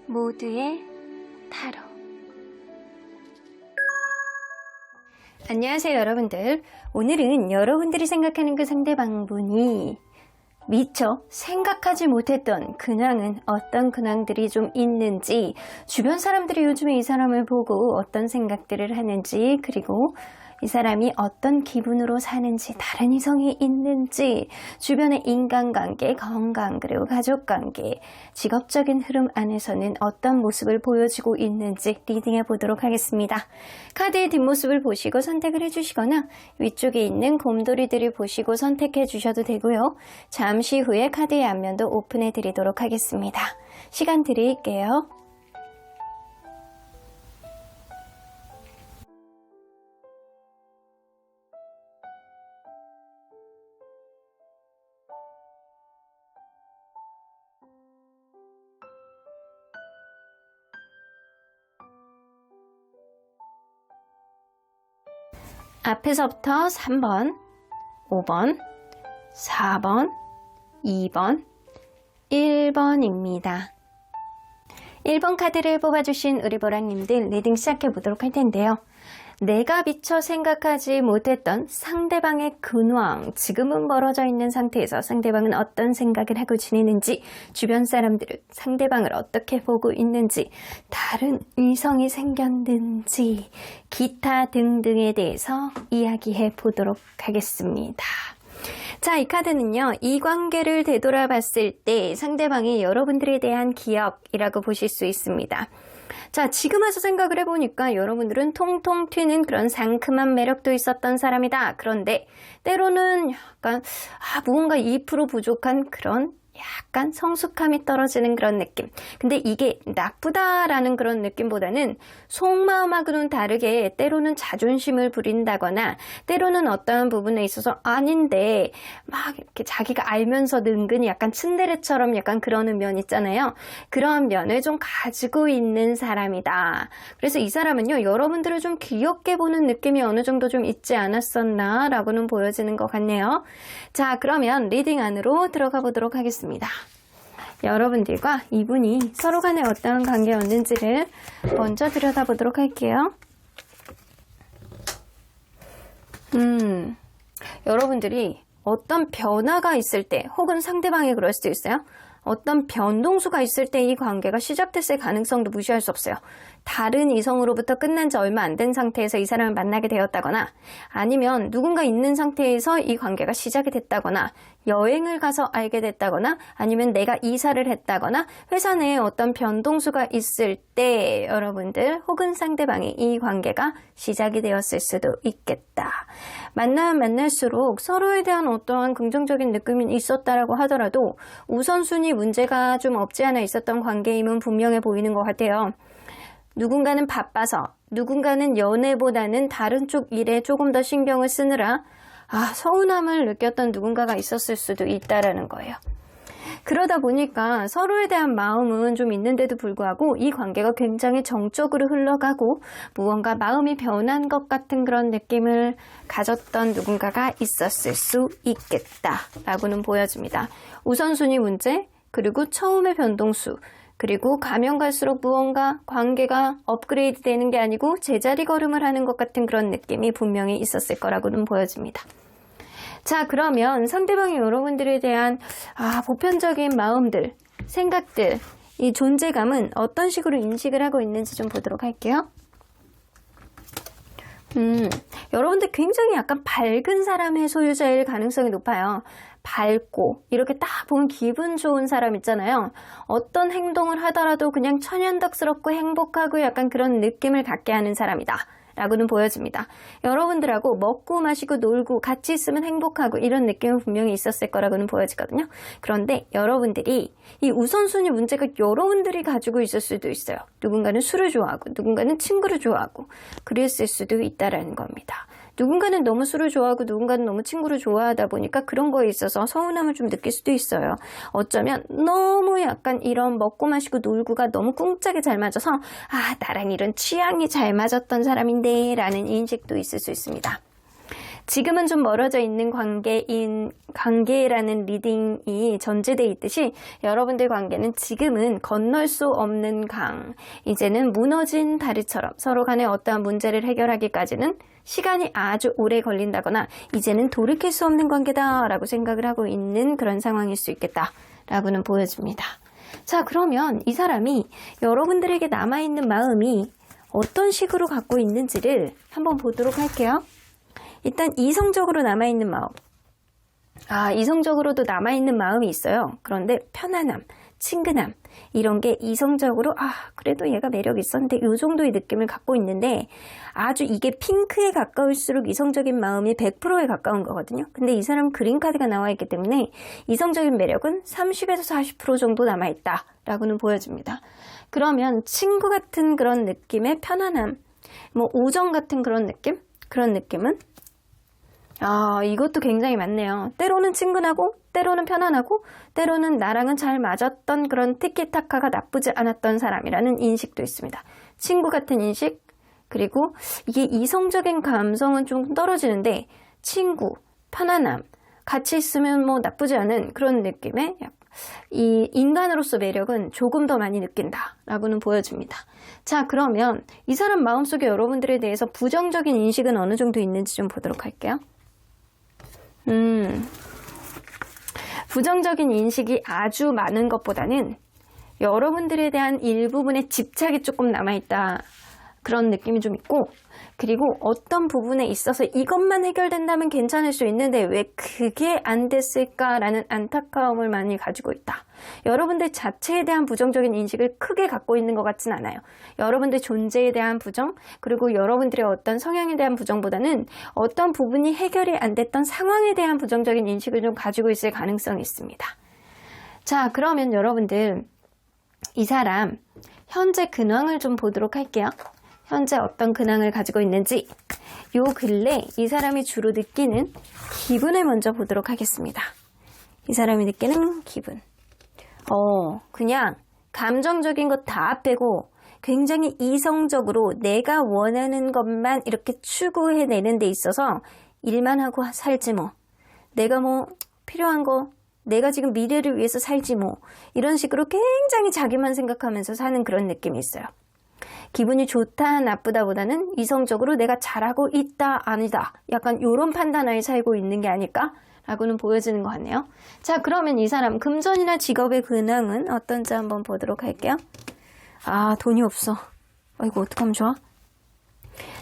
모두의 타로. 안녕하세요 여러분들. 오늘은 여러분들이 생각하는 그 상대방분이 미처 생각하지 못했던 근황은 어떤 근황들이 좀 있는지, 주변 사람들이 요즘에 이 사람을 보고 어떤 생각들을 하는지, 그리고 이 사람이 어떤 기분으로 사는지, 다른 이성이 있는지, 주변의 인간관계, 건강, 그리고 가족관계, 직업적인 흐름 안에서는 어떤 모습을 보여주고 있는지 리딩해 보도록 하겠습니다. 카드의 뒷모습을 보시고 선택을 해주시거나 위쪽에 있는 곰돌이들을 보시고 선택해 주셔도 되고요. 잠시 후에 카드의 앞면도 오픈해 드리도록 하겠습니다. 시간 드릴게요. 앞에서부터 3번, 5번, 4번, 2번, 1번입니다. 1번 카드를 뽑아주신 우리 보라님들 리딩 시작해 보도록 할 텐데요. 내가 미처 생각하지 못했던 상대방의 근황, 지금은 멀어져 있는 상태에서 상대방은 어떤 생각을 하고 지내는지, 주변 사람들은 상대방을 어떻게 보고 있는지, 다른 이성이 생겼는지, 기타 등등에 대해서 이야기해 보도록 하겠습니다. 자, 이 카드는요, 이 관계를 되돌아봤을 때 상대방이 여러분들에 대한 기억이라고 보실 수 있습니다. 자, 지금 와서 생각을 해보니까 여러분들은 통통 튀는 그런 상큼한 매력도 있었던 사람이다. 그런데 때로는 약간 무언가 2% 부족한 그런 약간 성숙함이 떨어지는 그런 느낌. 근데 이게 나쁘다라는 그런 느낌보다는 속마음하고는 다르게 때로는 자존심을 부린다거나, 때로는 어떠한 부분에 있어서 아닌데 막 이렇게 자기가 알면서 은근히 약간 츤데레처럼 약간 그러는 면 있잖아요. 그런 면을 좀 가지고 있는 사람이다. 그래서 이 사람은요, 여러분들을 좀 귀엽게 보는 느낌이 어느 정도 좀 있지 않았었나 라고는 보여지는 것 같네요. 자, 그러면 리딩 안으로 들어가 보도록 하겠습니다. 여러분들과 이분이 서로 간에 어떠한 관계였는지를 먼저 들여다보도록 할게요. 여러분들이 어떤 변화가 있을 때, 혹은 상대방이 그럴 수도 있어요. 어떤 변동수가 있을 때 이 관계가 시작됐을 가능성도 무시할 수 없어요. 다른 이성으로부터 끝난 지 얼마 안 된 상태에서 이 사람을 만나게 되었다거나, 아니면 누군가 있는 상태에서 이 관계가 시작이 됐다거나, 여행을 가서 알게 됐다거나, 아니면 내가 이사를 했다거나, 회사 내에 어떤 변동수가 있을 때 여러분들 혹은 상대방이 이 관계가 시작이 되었을 수도 있겠다. 만나면 만날수록 서로에 대한 어떠한 긍정적인 느낌이 있었다라고 하더라도 우선순위 문제가 좀 없지 않아 있었던 관계임은 분명해 보이는 것 같아요. 누군가는 바빠서, 누군가는 연애보다는 다른 쪽 일에 조금 더 신경을 쓰느라 서운함을 느꼈던 누군가가 있었을 수도 있다라는 거예요. 그러다 보니까 서로에 대한 마음은 좀 있는데도 불구하고 이 관계가 굉장히 정적으로 흘러가고 무언가 마음이 변한 것 같은 그런 느낌을 가졌던 누군가가 있었을 수 있겠다라고는 보여집니다. 우선순위 문제, 그리고 처음의 변동수, 그리고 가면 갈수록 무언가 관계가 업그레이드 되는 게 아니고 제자리 걸음을 하는 것 같은 그런 느낌이 분명히 있었을 거라고는 보여집니다. 자, 그러면 상대방이 여러분들에 대한 보편적인 마음들, 생각들, 이 존재감은 어떤 식으로 인식을 하고 있는지 좀 보도록 할게요. 여러분들 굉장히 약간 밝은 사람의 소유자일 가능성이 높아요. 밝고 이렇게 딱 보면 기분 좋은 사람 있잖아요. 어떤 행동을 하더라도 그냥 천연덕스럽고 행복하고 약간 그런 느낌을 갖게 하는 사람이다 라고는 보여집니다. 여러분들하고 먹고 마시고 놀고 같이 있으면 행복하고 이런 느낌은 분명히 있었을 거라고는 보여지거든요. 그런데 여러분들이 이 우선순위 문제가 여러분들이 가지고 있을 수도 있어요. 누군가는 술을 좋아하고 누군가는 친구를 좋아하고 그랬을 수도 있다라는 겁니다. 누군가는 너무 술을 좋아하고 누군가는 너무 친구를 좋아하다 보니까 그런 거에 있어서 서운함을 좀 느낄 수도 있어요. 어쩌면 너무 약간 이런 먹고 마시고 놀고가 너무 꿍짝이 잘 맞아서 나랑 이런 취향이 잘 맞았던 사람인데 라는 인식도 있을 수 있습니다. 지금은 좀 멀어져 있는 관계라는 리딩이 전제되어 있듯이 여러분들 관계는 지금은 건널 수 없는 강, 이제는 무너진 다리처럼 서로 간에 어떠한 문제를 해결하기까지는 시간이 아주 오래 걸린다거나 이제는 돌이킬 수 없는 관계다라고 생각을 하고 있는 그런 상황일 수 있겠다라고는 보여집니다. 자, 그러면 이 사람이 여러분들에게 남아있는 마음이 어떤 식으로 갖고 있는지를 한번 보도록 할게요. 일단 이성적으로 남아있는 마음. 이성적으로도 남아있는 마음이 있어요. 그런데 편안함, 친근함 이런 게 이성적으로 그래도 얘가 매력 있었는데 이 정도의 느낌을 갖고 있는데 아주 이게 핑크에 가까울수록 이성적인 마음이 100%에 가까운 거거든요. 근데 이 사람 그린카드가 나와 있기 때문에 이성적인 매력은 30에서 40% 정도 남아있다 라고는 보여집니다. 그러면 친구 같은 그런 느낌의 편안함, 뭐 우정 같은 그런 느낌? 그런 느낌은 이것도 굉장히 많네요. 때로는 친근하고 때로는 편안하고 때로는 나랑은 잘 맞았던 그런 티키타카가 나쁘지 않았던 사람이라는 인식도 있습니다. 친구 같은 인식, 그리고 이게 이성적인 감성은 좀 떨어지는데 친구, 편안함, 같이 있으면 뭐 나쁘지 않은 그런 느낌의 이 인간으로서 매력은 조금 더 많이 느낀다라고는 보여집니다. 자, 그러면 이 사람 마음속에 여러분들에 대해서 부정적인 인식은 어느 정도 있는지 좀 보도록 할게요. 부정적인 인식이 아주 많은 것보다는 여러분들에 대한 일부분의 집착이 조금 남아있다. 그런 느낌이 좀 있고, 그리고 어떤 부분에 있어서 이것만 해결된다면 괜찮을 수 있는데 왜 그게 안 됐을까라는 안타까움을 많이 가지고 있다. 여러분들 자체에 대한 부정적인 인식을 크게 갖고 있는 것 같진 않아요. 여러분들 존재에 대한 부정, 그리고 여러분들의 어떤 성향에 대한 부정보다는 어떤 부분이 해결이 안 됐던 상황에 대한 부정적인 인식을 좀 가지고 있을 가능성이 있습니다. 자, 그러면 여러분들 이 사람 현재 근황을 좀 보도록 할게요. 현재 어떤 근황을 가지고 있는지 요 근래 이 사람이 주로 느끼는 기분을 먼저 보도록 하겠습니다. 이 사람이 느끼는 기분. 그냥 감정적인 거 다 빼고 굉장히 이성적으로 내가 원하는 것만 이렇게 추구해내는 데 있어서 일만 하고 살지 뭐. 내가 뭐 필요한 거, 내가 지금 미래를 위해서 살지 뭐. 이런 식으로 굉장히 자기만 생각하면서 사는 그런 느낌이 있어요. 기분이 좋다 나쁘다 보다는 이성적으로 내가 잘하고 있다 아니다 약간 이런 판단하에 살고 있는 게 아닐까 라고는 보여지는 것 같네요. 자, 그러면 이 사람 금전이나 직업의 근황은 어떤지 한번 보도록 할게요. 돈이 없어. 이거 어떡하면 좋아?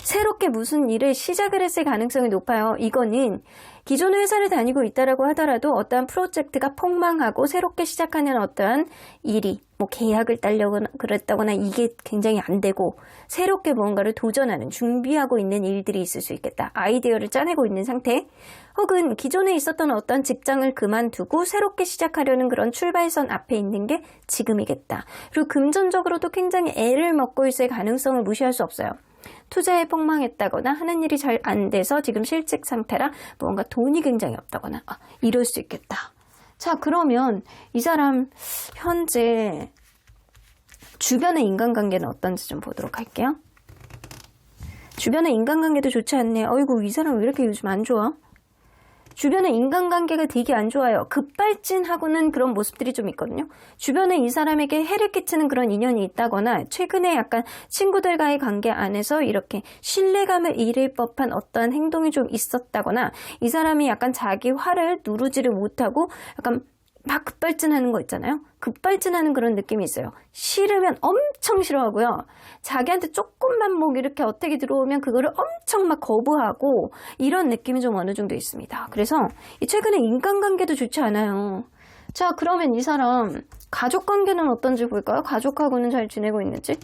새롭게 무슨 일을 시작을 했을 가능성이 높아요. 이거는 기존의 회사를 다니고 있다라고 하더라도 어떠한 프로젝트가 폭망하고 새롭게 시작하는 어떠한 일이 뭐 계약을 따려거나 그랬다거나 이게 굉장히 안 되고 새롭게 무언가를 도전하는 준비하고 있는 일들이 있을 수 있겠다. 아이디어를 짜내고 있는 상태, 혹은 기존에 있었던 어떤 직장을 그만두고 새롭게 시작하려는 그런 출발선 앞에 있는 게 지금이겠다. 그리고 금전적으로도 굉장히 애를 먹고 있을 가능성을 무시할 수 없어요. 투자에 폭망했다거나 하는 일이 잘 안 돼서 지금 실직 상태라 뭔가 돈이 굉장히 없다거나 이럴 수 있겠다. 자, 그러면 이 사람 현재 주변의 인간관계는 어떤지 좀 보도록 할게요. 주변의 인간관계도 좋지 않네요. 어이구, 이 사람 왜 이렇게 요즘 안 좋아? 주변의 인간관계가 되게 안 좋아요. 급발진하고는 그런 모습들이 좀 있거든요. 주변에 이 사람에게 해를 끼치는 그런 인연이 있다거나 최근에 약간 친구들과의 관계 안에서 이렇게 신뢰감을 잃을 법한 어떠한 행동이 좀 있었다거나 이 사람이 약간 자기 화를 누르지를 못하고 약간 막 급발진하는 거 있잖아요. 급발진하는 그런 느낌이 있어요. 싫으면 엄청 싫어하고요. 자기한테 조금만 뭐 이렇게 어택이 들어오면 그거를 엄청 막 거부하고 이런 느낌이 좀 어느 정도 있습니다. 그래서 최근에 인간관계도 좋지 않아요. 자, 그러면 이 사람 가족관계는 어떤지 볼까요? 가족하고는 잘 지내고 있는지?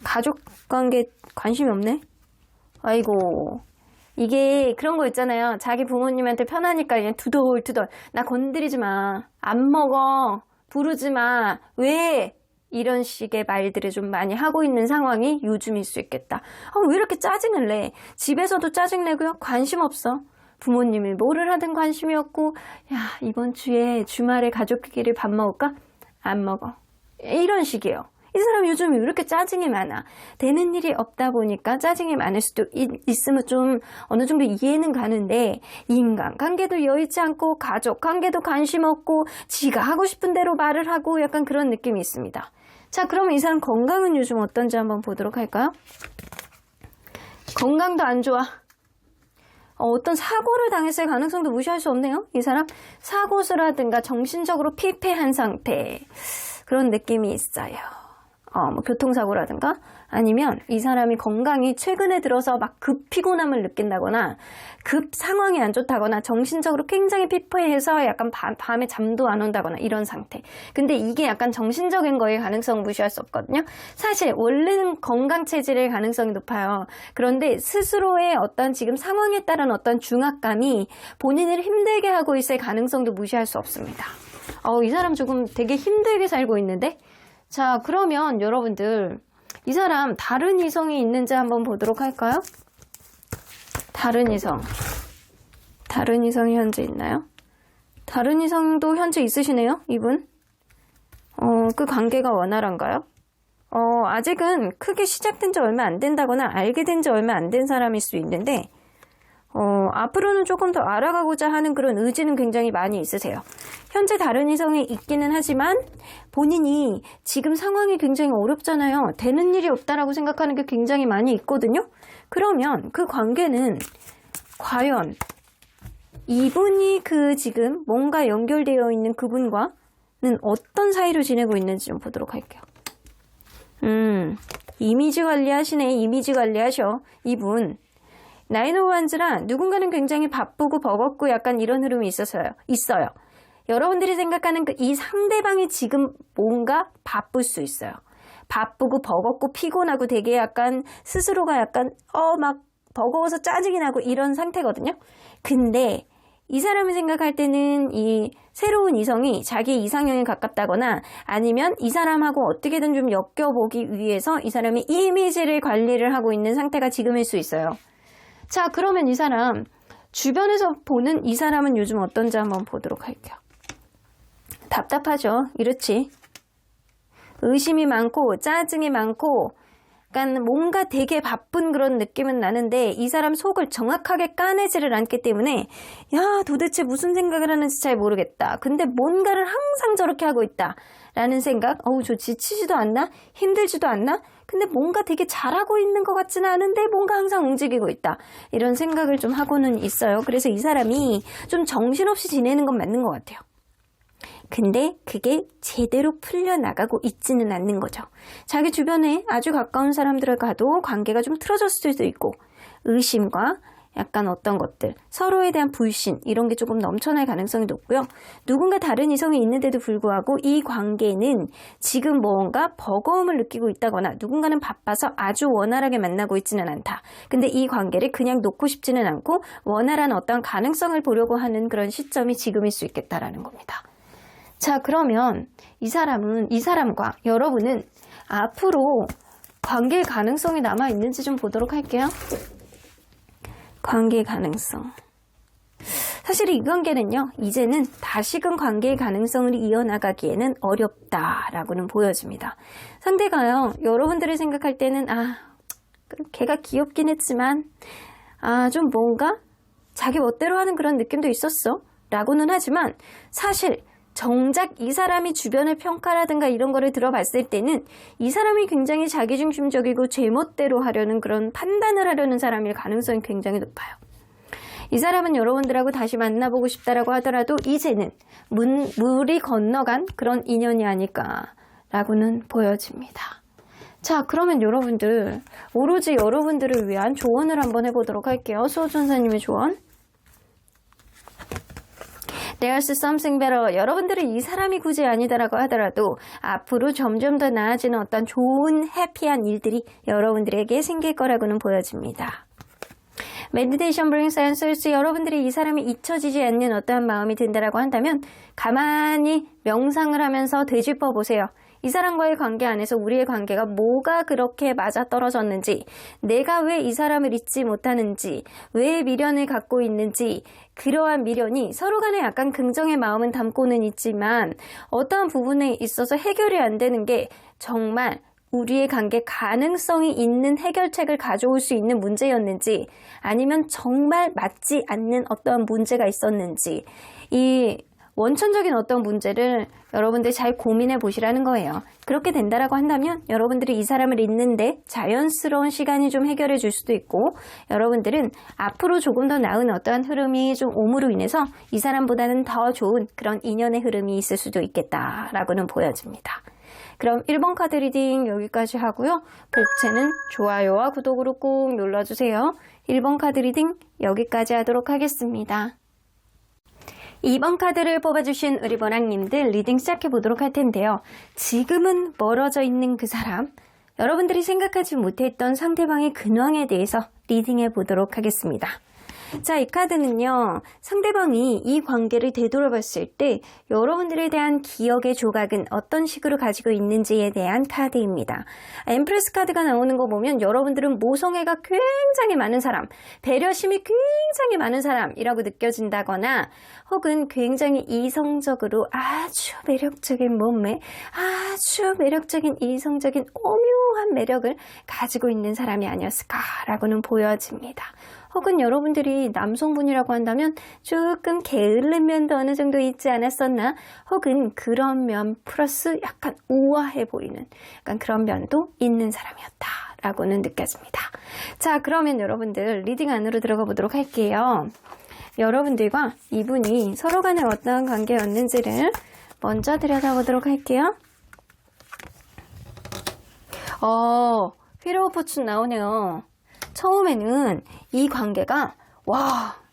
가족관계 관심이 없네? 아이고... 이게 그런 거 있잖아요. 자기 부모님한테 편하니까 그냥 투덜투덜 나 건드리지 마, 안 먹어, 부르지 마, 왜? 이런 식의 말들을 좀 많이 하고 있는 상황이 요즘일 수 있겠다. 왜 이렇게 짜증을 내? 집에서도 짜증내고요. 관심 없어. 부모님이 뭐를 하든 관심이 없고, 야, 이번 주에 주말에 가족끼리 밥 먹을까? 안 먹어. 이런 식이에요. 이 사람 요즘 왜 이렇게 짜증이 많아? 되는 일이 없다 보니까 짜증이 많을 수도 있으면 좀 어느 정도 이해는 가는데 인간관계도 여의치 않고 가족관계도 관심 없고 지가 하고 싶은 대로 말을 하고 약간 그런 느낌이 있습니다. 자, 그러면 이 사람 건강은 요즘 어떤지 한번 보도록 할까요? 건강도 안 좋아. 어떤 사고를 당했을 가능성도 무시할 수 없네요. 이 사람 사고수라든가 정신적으로 피폐한 상태 그런 느낌이 있어요. 뭐 교통사고라든가 아니면 이 사람이 건강이 최근에 들어서 막 급 피곤함을 느낀다거나 급 상황이 안 좋다거나 정신적으로 굉장히 피폐해서 약간 밤에 잠도 안 온다거나 이런 상태. 근데 이게 약간 정신적인 거일 가능성 무시할 수 없거든요. 사실 원래는 건강 체질일 가능성이 높아요. 그런데 스스로의 어떤 지금 상황에 따른 어떤 중압감이 본인을 힘들게 하고 있을 가능성도 무시할 수 없습니다. 이 사람 조금 되게 힘들게 살고 있는데? 자, 그러면 여러분들 이 사람 다른 이성이 있는지 한번 보도록 할까요? 다른 이성이 현재 있나요? 다른 이성도 현재 있으시네요, 이분. 그 관계가 원활한가요? 아직은 크게 시작된 지 얼마 안 된다거나 알게 된 지 얼마 안 된 사람일 수 있는데 앞으로는 조금 더 알아가고자 하는 그런 의지는 굉장히 많이 있으세요. 현재 다른 이성이 있기는 하지만 본인이 지금 상황이 굉장히 어렵잖아요. 되는 일이 없다라고 생각하는 게 굉장히 많이 있거든요. 그러면 그 관계는 과연 이분이 그 지금 뭔가 연결되어 있는 그분과는 어떤 사이로 지내고 있는지 좀 보도록 할게요. 이미지 관리하시네. 이미지 관리하셔. 이분. 나인 오브 원즈라 누군가는 굉장히 바쁘고 버겁고 약간 이런 흐름이 있어요. 여러분들이 생각하는 이 상대방이 지금 뭔가 바쁠 수 있어요. 바쁘고 버겁고 피곤하고 되게 약간 스스로가 약간 막 버거워서 짜증이 나고 이런 상태거든요. 근데 이 사람이 생각할 때는 이 새로운 이성이 자기 이상형에 가깝다거나 아니면 이 사람하고 어떻게든 좀 엮여보기 위해서 이 사람이 이미지를 관리를 하고 있는 상태가 지금일 수 있어요. 자, 그러면 이 사람 주변에서 보는 이 사람은 요즘 어떤지 한번 보도록 할게요. 답답하죠. 이렇지. 의심이 많고 짜증이 많고 약간 뭔가 되게 바쁜 그런 느낌은 나는데 이 사람 속을 정확하게 까내지를 않기 때문에 도대체 무슨 생각을 하는지 잘 모르겠다. 근데 뭔가를 항상 저렇게 하고 있다 라는 생각. 저 지치지도 않나? 힘들지도 않나? 근데 뭔가 되게 잘하고 있는 것 같지는 않은데 뭔가 항상 움직이고 있다. 이런 생각을 좀 하고는 있어요. 그래서 이 사람이 좀 정신없이 지내는 건 맞는 것 같아요. 근데 그게 제대로 풀려나가고 있지는 않는 거죠. 자기 주변에 아주 가까운 사람들을 가도 관계가 좀 틀어졌을 수도 있고 의심과 약간 어떤 것들, 서로에 대한 불신 이런 게 조금 넘쳐날 가능성이 높고요. 누군가 다른 이성이 있는데도 불구하고 이 관계는 지금 뭔가 버거움을 느끼고 있다거나 누군가는 바빠서 아주 원활하게 만나고 있지는 않다. 근데 이 관계를 그냥 놓고 싶지는 않고 원활한 어떤 가능성을 보려고 하는 그런 시점이 지금일 수 있겠다라는 겁니다. 자, 그러면 이 사람과 여러분은 앞으로 관계의 가능성이 남아있는지 좀 보도록 할게요. 관계의 가능성. 사실 이 관계는요, 이제는 다시금 관계의 가능성을 이어나가기에는 어렵다라고는 보여집니다. 상대가요, 여러분들이 생각할 때는 걔가 귀엽긴 했지만 좀 뭔가 자기 멋대로 하는 그런 느낌도 있었어 라고는 하지만 사실 정작 이 사람이 주변의 평가라든가 이런 거를 들어봤을 때는 이 사람이 굉장히 자기중심적이고 제멋대로 하려는 그런 판단을 하려는 사람일 가능성이 굉장히 높아요. 이 사람은 여러분들하고 다시 만나보고 싶다라고 하더라도 이제는 물이 건너간 그런 인연이 아닐까라고는 보여집니다. 자, 그러면 여러분들 오로지 여러분들을 위한 조언을 한번 해보도록 할게요. 수호천사님의 조언. There's something better. 여러분들은 이 사람이 굳이 아니다라고 하더라도 앞으로 점점 더 나아지는 어떤 좋은 해피한 일들이 여러분들에게 생길 거라고는 보여집니다. Meditation brings answers. 여러분들이 이 사람이 잊혀지지 않는 어떠한 마음이 든다라고 한다면 가만히 명상을 하면서 되짚어 보세요. 이 사람과의 관계 안에서 우리의 관계가 뭐가 그렇게 맞아떨어졌는지, 내가 왜 이 사람을 잊지 못하는지, 왜 미련을 갖고 있는지, 그러한 미련이 서로 간에 약간 긍정의 마음은 담고는 있지만 어떠한 부분에 있어서 해결이 안 되는 게 정말 우리의 관계 가능성이 있는 해결책을 가져올 수 있는 문제였는지, 아니면 정말 맞지 않는 어떠한 문제가 있었는지, 이 원천적인 어떤 문제를 여러분들이 잘 고민해 보시라는 거예요. 그렇게 된다라고 한다면 여러분들이 이 사람을 잊는데 자연스러운 시간이 좀 해결해 줄 수도 있고, 여러분들은 앞으로 조금 더 나은 어떠한 흐름이 좀 옴으로 인해서 이 사람보다는 더 좋은 그런 인연의 흐름이 있을 수도 있겠다라고는 보여집니다. 그럼 1번 카드 리딩 여기까지 하고요. 복채는 좋아요와 구독으로 꼭 눌러주세요. 1번 카드 리딩 여기까지 하도록 하겠습니다. 2번 카드를 뽑아주신 우리 보랑님들 리딩 시작해 보도록 할 텐데요. 지금은 멀어져 있는 그 사람, 여러분들이 생각하지 못했던 상대방의 근황에 대해서 리딩해 보도록 하겠습니다. 자, 이 카드는요, 상대방이 이 관계를 되돌아봤을 때 여러분들에 대한 기억의 조각은 어떤 식으로 가지고 있는지에 대한 카드입니다. 엠프레스 카드가 나오는 거 보면 여러분들은 모성애가 굉장히 많은 사람, 배려심이 굉장히 많은 사람이라고 느껴진다거나, 혹은 굉장히 이성적으로 아주 매력적인 몸매, 아주 매력적인 이성적인 오묘한 매력을 가지고 있는 사람이 아니었을까라고는 보여집니다. 혹은 여러분들이 남성분이라고 한다면 조금 게으른 면도 어느 정도 있지 않았었나? 혹은 그런 면 플러스 약간 우아해 보이는 약간 그런 면도 있는 사람이었다라고는 느껴집니다. 자, 그러면 여러분들 리딩 안으로 들어가 보도록 할게요. 여러분들과 이분이 서로 간에 어떤 관계였는지를 먼저 들여다보도록 할게요. 휠 오브 포춘 나오네요. 처음에는 이 관계가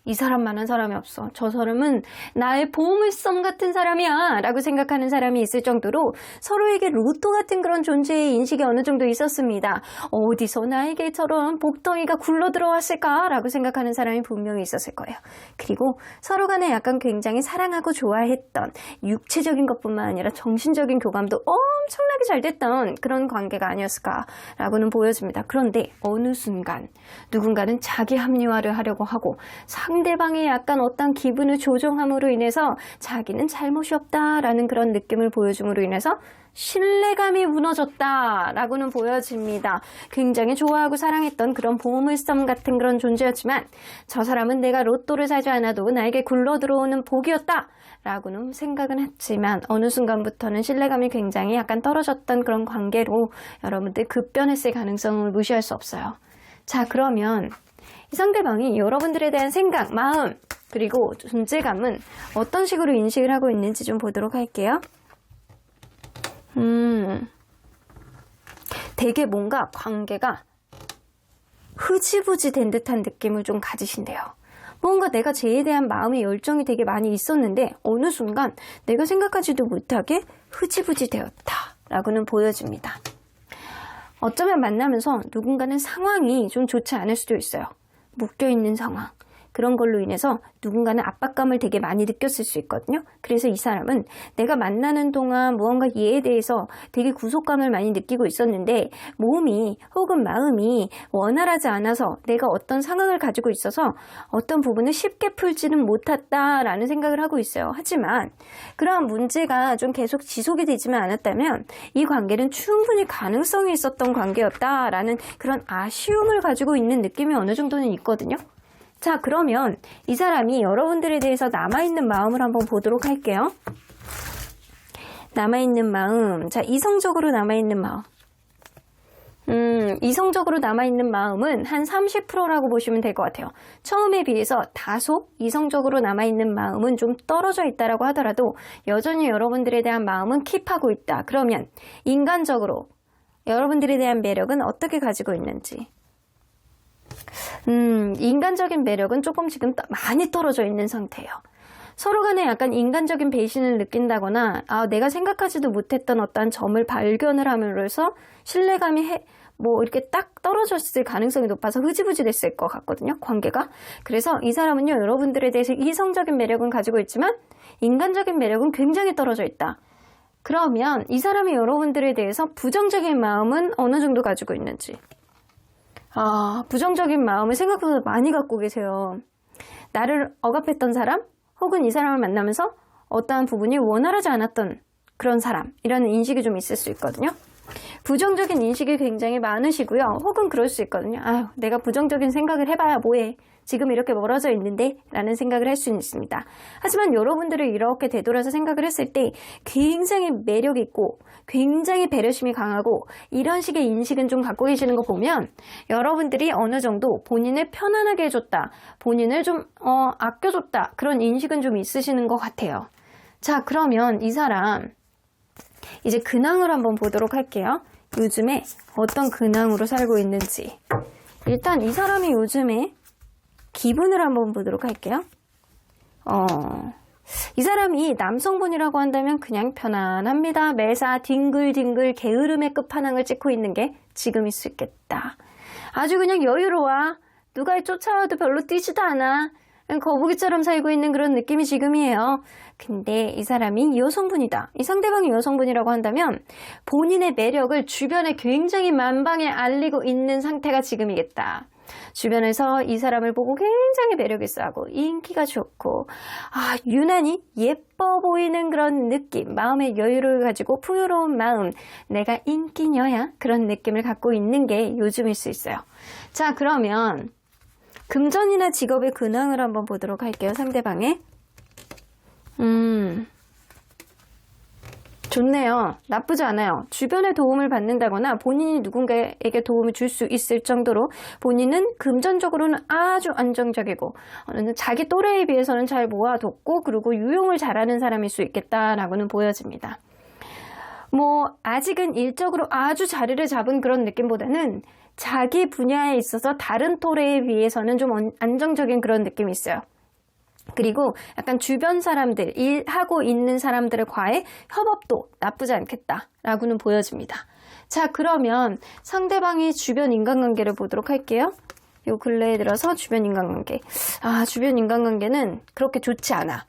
이 사람만한 사람이 없어. 저 사람은 나의 보물섬 같은 사람이야 라고 생각하는 사람이 있을 정도로 서로에게 로또 같은 그런 존재의 인식이 어느 정도 있었습니다. 어디서 나에게 저런 복덩이가 굴러 들어왔을까 라고 생각하는 사람이 분명히 있었을 거예요. 그리고 서로 간에 약간 굉장히 사랑하고 좋아했던, 육체적인 것뿐만 아니라 정신적인 교감도 엄청나게 잘 됐던 그런 관계가 아니었을까라고는 보여집니다. 그런데 어느 순간 누군가는 자기 합리화를 하려고 하고 상대방의 약간 어떤 기분을 조정함으로 인해서 자기는 잘못이 없다라는 그런 느낌을 보여줌으로 인해서 신뢰감이 무너졌다라고는 보여집니다. 굉장히 좋아하고 사랑했던 그런 보물섬 같은 그런 존재였지만 저 사람은 내가 로또를 사지 않아도 나에게 굴러 들어오는 복이었다 라고는 생각은 했지만 어느 순간부터는 신뢰감이 굉장히 약간 떨어졌던 그런 관계로 여러분들 급변했을 가능성을 무시할 수 없어요. 자, 그러면 이 상대방이 여러분들에 대한 생각, 마음, 그리고 존재감은 어떤 식으로 인식을 하고 있는지 좀 보도록 할게요. 되게 뭔가 관계가 흐지부지 된 듯한 느낌을 좀 가지신대요. 뭔가 내가 쟤에 대한 마음의 열정이 되게 많이 있었는데 어느 순간 내가 생각하지도 못하게 흐지부지 되었다 라고는 보여집니다. 어쩌면 만나면서 누군가는 상황이 좀 좋지 않을 수도 있어요. 묶여있는 상황. 그런 걸로 인해서 누군가는 압박감을 되게 많이 느꼈을 수 있거든요. 그래서 이 사람은 내가 만나는 동안 무언가 얘에 대해서 되게 구속감을 많이 느끼고 있었는데 몸이 혹은 마음이 원활하지 않아서 내가 어떤 상황을 가지고 있어서 어떤 부분을 쉽게 풀지는 못했다라는 생각을 하고 있어요. 하지만 그러한 문제가 좀 계속 지속이 되지만 않았다면 이 관계는 충분히 가능성이 있었던 관계였다라는 그런 아쉬움을 가지고 있는 느낌이 어느 정도는 있거든요. 자, 그러면 이 사람이 여러분들에 대해서 남아있는 마음을 한번 보도록 할게요. 남아있는 마음. 자, 이성적으로 남아있는 마음. 이성적으로 남아있는 마음은 한 30%라고 보시면 될 것 같아요. 처음에 비해서 다소 이성적으로 남아있는 마음은 좀 떨어져 있다라고 하더라도 여전히 여러분들에 대한 마음은 킵하고 있다. 그러면 인간적으로 여러분들에 대한 매력은 어떻게 가지고 있는지. 인간적인 매력은 조금 지금 많이 떨어져 있는 상태예요. 서로 간에 약간 인간적인 배신을 느낀다거나 내가 생각하지도 못했던 어떤 점을 발견을 함으로써 신뢰감이 이렇게 딱 떨어졌을 가능성이 높아서 흐지부지 됐을 것 같거든요, 관계가. 그래서 이 사람은요, 여러분들에 대해서 이성적인 매력은 가지고 있지만 인간적인 매력은 굉장히 떨어져 있다. 그러면 이 사람이 여러분들에 대해서 부정적인 마음은 어느 정도 가지고 있는지. 부정적인 마음을 생각보다 많이 갖고 계세요. 나를 억압했던 사람, 혹은 이 사람을 만나면서 어떠한 부분이 원활하지 않았던 그런 사람이라는 인식이 좀 있을 수 있거든요. 부정적인 인식이 굉장히 많으시고요. 혹은 그럴 수 있거든요. 내가 부정적인 생각을 해봐야 뭐해. 지금 이렇게 멀어져 있는데 라는 생각을 할 수는 있습니다. 하지만 여러분들을 이렇게 되돌아서 생각을 했을 때 굉장히 매력 있고 굉장히 배려심이 강하고 이런 식의 인식은 좀 갖고 계시는 거 보면 여러분들이 어느 정도 본인을 편안하게 해줬다, 본인을 좀 아껴줬다, 그런 인식은 좀 있으시는 것 같아요. 자, 그러면 이 사람 이제 근황을 한번 보도록 할게요. 요즘에 어떤 근황으로 살고 있는지. 일단 이 사람이 요즘에 기분을 한번 보도록 할게요. 이 사람이 남성분이라고 한다면 그냥 편안합니다. 매사 뒹굴뒹굴 게으름의 끝판왕을 찍고 있는 게 지금일 수 있겠다. 아주 그냥 여유로워. 누가 쫓아와도 별로 뛰지도 않아. 거북이처럼 살고 있는 그런 느낌이 지금이에요. 근데 이 사람이 여성분이다. 이 상대방이 여성분이라고 한다면 본인의 매력을 주변에 굉장히 만방에 알리고 있는 상태가 지금이겠다. 주변에서 이 사람을 보고 굉장히 매력 있어 하고 인기가 좋고 유난히 예뻐 보이는 그런 느낌, 마음의 여유를 가지고 풍요로운 마음, 내가 인기녀야 그런 느낌을 갖고 있는 게 요즘일 수 있어요. 자, 그러면 금전이나 직업의 근황을 한번 보도록 할게요. 상대방의. 좋네요. 나쁘지 않아요. 주변의 도움을 받는다거나 본인이 누군가에게 도움을 줄 수 있을 정도로 본인은 금전적으로는 아주 안정적이고 자기 또래에 비해서는 잘 모아뒀고 그리고 유용을 잘하는 사람일 수 있겠다라고는 보여집니다. 아직은 일적으로 아주 자리를 잡은 그런 느낌보다는 자기 분야에 있어서 다른 또래에 비해서는 좀 안정적인 그런 느낌이 있어요. 그리고 약간 주변 사람들, 일하고 있는 사람들과의 협업도 나쁘지 않겠다라고는 보여집니다. 자, 그러면 상대방의 주변 인간관계를 보도록 할게요. 요 근래에 들어서 주변 인간관계. 주변 인간관계는 그렇게 좋지 않아.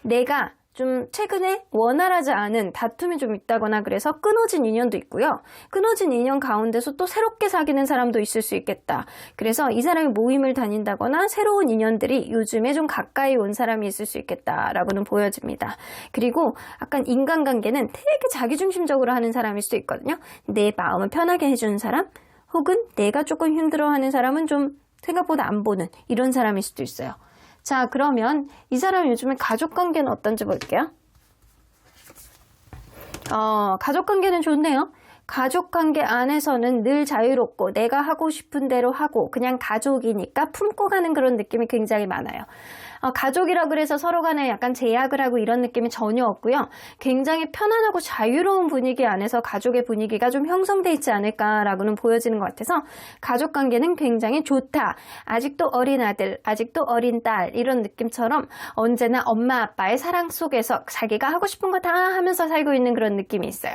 내가 좀 최근에 원활하지 않은 다툼이 좀 있다거나 그래서 끊어진 인연도 있고요. 끊어진 인연 가운데서 또 새롭게 사귀는 사람도 있을 수 있겠다. 그래서 이 사람이 모임을 다닌다거나 새로운 인연들이 요즘에 좀 가까이 온 사람이 있을 수 있겠다라고는 보여집니다. 그리고 약간 인간관계는 되게 자기중심적으로 하는 사람일 수도 있거든요. 내 마음을 편하게 해주는 사람, 혹은 내가 조금 힘들어하는 사람은 좀 생각보다 안 보는 이런 사람일 수도 있어요. 자, 그러면 이 사람 요즘에 가족관계는 어떤지 볼게요. 가족관계는 좋네요. 가족관계 안에서는 늘 자유롭고 내가 하고 싶은 대로 하고 그냥 가족이니까 품고 가는 그런 느낌이 굉장히 많아요. 가족이라 그래서 서로 간에 약간 제약을 하고 이런 느낌이 전혀 없고요. 굉장히 편안하고 자유로운 분위기 안에서 가족의 분위기가 좀 형성돼 있지 않을까라고는 보여지는 것 같아서 가족관계는 굉장히 좋다. 아직도 어린 아들, 아직도 어린 딸 이런 느낌처럼 언제나 엄마 아빠의 사랑 속에서 자기가 하고 싶은 거 다 하면서 살고 있는 그런 느낌이 있어요.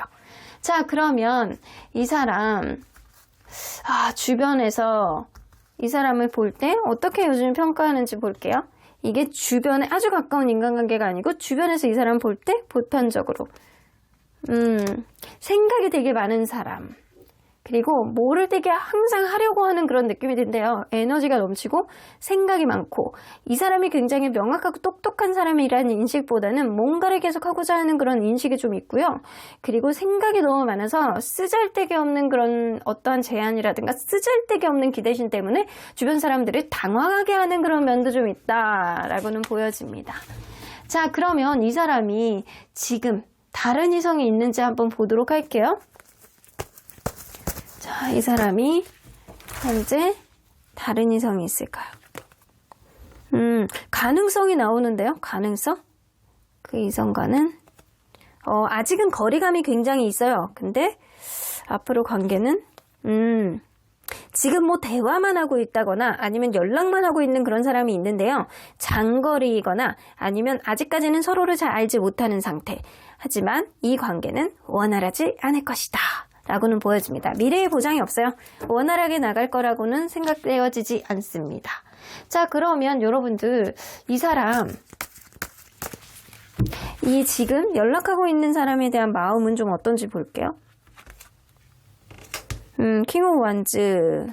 자, 그러면 이 사람 주변에서 이 사람을 볼 때 어떻게 요즘 평가하는지 볼게요. 이게 주변에 아주 가까운 인간관계가 아니고 주변에서 이 사람 볼 때 보편적으로 생각이 되게 많은 사람, 그리고 뭐를 되게 항상 하려고 하는 그런 느낌이 든대요. 에너지가 넘치고 생각이 많고 이 사람이 굉장히 명확하고 똑똑한 사람이라는 인식보다는 뭔가를 계속 하고자 하는 그런 인식이 좀 있고요. 그리고 생각이 너무 많아서 쓰잘데기 없는 그런 어떠한 제안이라든가 쓰잘데기 없는 기대심 때문에 주변 사람들을 당황하게 하는 그런 면도 좀 있다라고는 보여집니다. 자, 그러면 이 사람이 지금 다른 이성이 있는지 한번 보도록 할게요. 자, 이 사람이 현재 다른 이성이 있을까요? 가능성이 나오는데요. 가능성? 그 이성과는 아직은 거리감이 굉장히 있어요. 근데 앞으로 관계는 지금 대화만 하고 있다거나 아니면 연락만 하고 있는 그런 사람이 있는데요. 장거리이거나 아니면 아직까지는 서로를 잘 알지 못하는 상태. 하지만 이 관계는 원활하지 않을 것이다 라고는 보여집니다. 미래의 보장이 없어요. 원활하게 나갈 거라고는 생각되어지지 않습니다. 자, 그러면 여러분들 이 사람 이 지금 연락하고 있는 사람에 대한 마음은 좀 어떤지 볼게요. 킹 오브 완즈.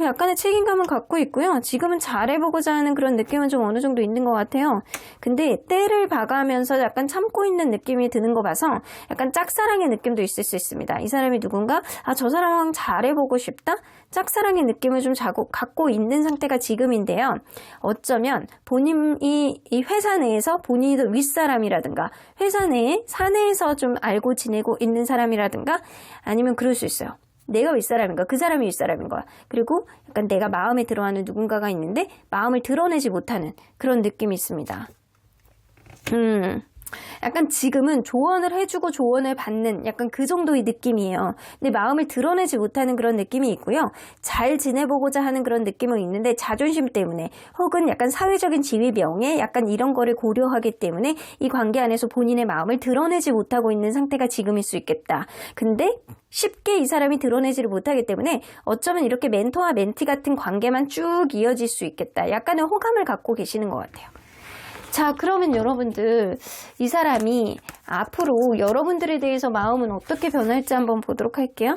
약간의 책임감은 갖고 있고요. 지금은 잘해보고자 하는 그런 느낌은 좀 어느 정도 있는 것 같아요. 근데 때를 봐가면서 약간 참고 있는 느낌이 드는 거 봐서 약간 짝사랑의 느낌도 있을 수 있습니다. 이 사람이 누군가 저 사람랑 잘해보고 싶다? 짝사랑의 느낌을 좀 갖고 있는 상태가 지금인데요. 어쩌면 본인이 이 회사 내에서 본인이 더 윗사람이라든가 회사 내에 사내에서 좀 알고 지내고 있는 사람이라든가 아니면 그럴 수 있어요. 내가 윗사람인가? 그 사람이 윗사람인가? 그리고 약간 내가 마음에 들어하는 누군가가 있는데 마음을 드러내지 못하는 그런 느낌이 있습니다. 약간 지금은 조언을 해주고 조언을 받는 약간 그 정도의 느낌이에요. 근데 마음을 드러내지 못하는 그런 느낌이 있고요. 잘 지내보고자 하는 그런 느낌은 있는데 자존심 때문에 혹은 약간 사회적인 지위 명예 약간 이런 거를 고려하기 때문에 이 관계 안에서 본인의 마음을 드러내지 못하고 있는 상태가 지금일 수 있겠다. 근데 쉽게 이 사람이 드러내지를 못하기 때문에 어쩌면 이렇게 멘토와 멘티 같은 관계만 쭉 이어질 수 있겠다. 약간의 호감을 갖고 계시는 것 같아요. 자, 그러면 여러분들 이 사람이 앞으로 여러분들에 대해서 마음은 어떻게 변할지 한번 보도록 할게요.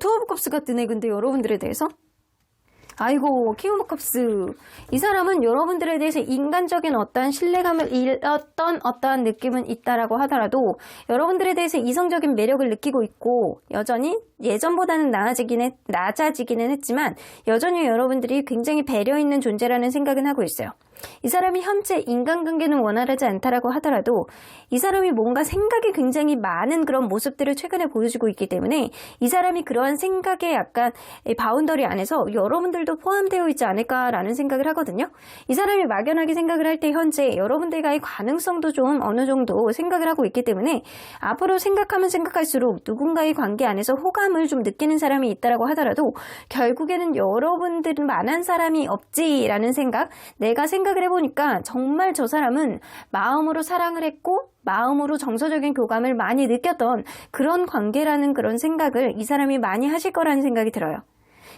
투 오브 컵스가 뜨네. 근데 여러분들에 대해서 아이고, 킹 오브 컵스. 이 사람은 여러분들에 대해서 인간적인 어떠한 신뢰감을 잃었던 어떠한 느낌은 있다라고 하더라도 여러분들에 대해서 이성적인 매력을 느끼고 있고 여전히 예전보다는 낮아지기는 했지만 여전히 여러분들이 굉장히 배려 있는 존재라는 생각은 하고 있어요. 이 사람이 현재 인간관계는 원활하지 않다라고 하더라도 이 사람이 뭔가 생각이 굉장히 많은 그런 모습들을 최근에 보여주고 있기 때문에 이 사람이 그러한 생각의 약간 바운더리 안에서 여러분들도 포함되어 있지 않을까라는 생각을 하거든요. 이 사람이 막연하게 생각을 할 때 현재 여러분들과의 가능성도 좀 어느 정도 생각을 하고 있기 때문에 앞으로 생각하면 생각할수록 누군가의 관계 안에서 호감을 좀 느끼는 사람이 있다라고 하더라도 결국에는 여러분들은 만한 사람이 없지라는 생각, 내가 생각을 해보니까 정말 저 사람은 마음으로 사랑을 했고 마음으로 정서적인 교감을 많이 느꼈던 그런 관계라는 그런 생각을 이 사람이 많이 하실 거라는 생각이 들어요.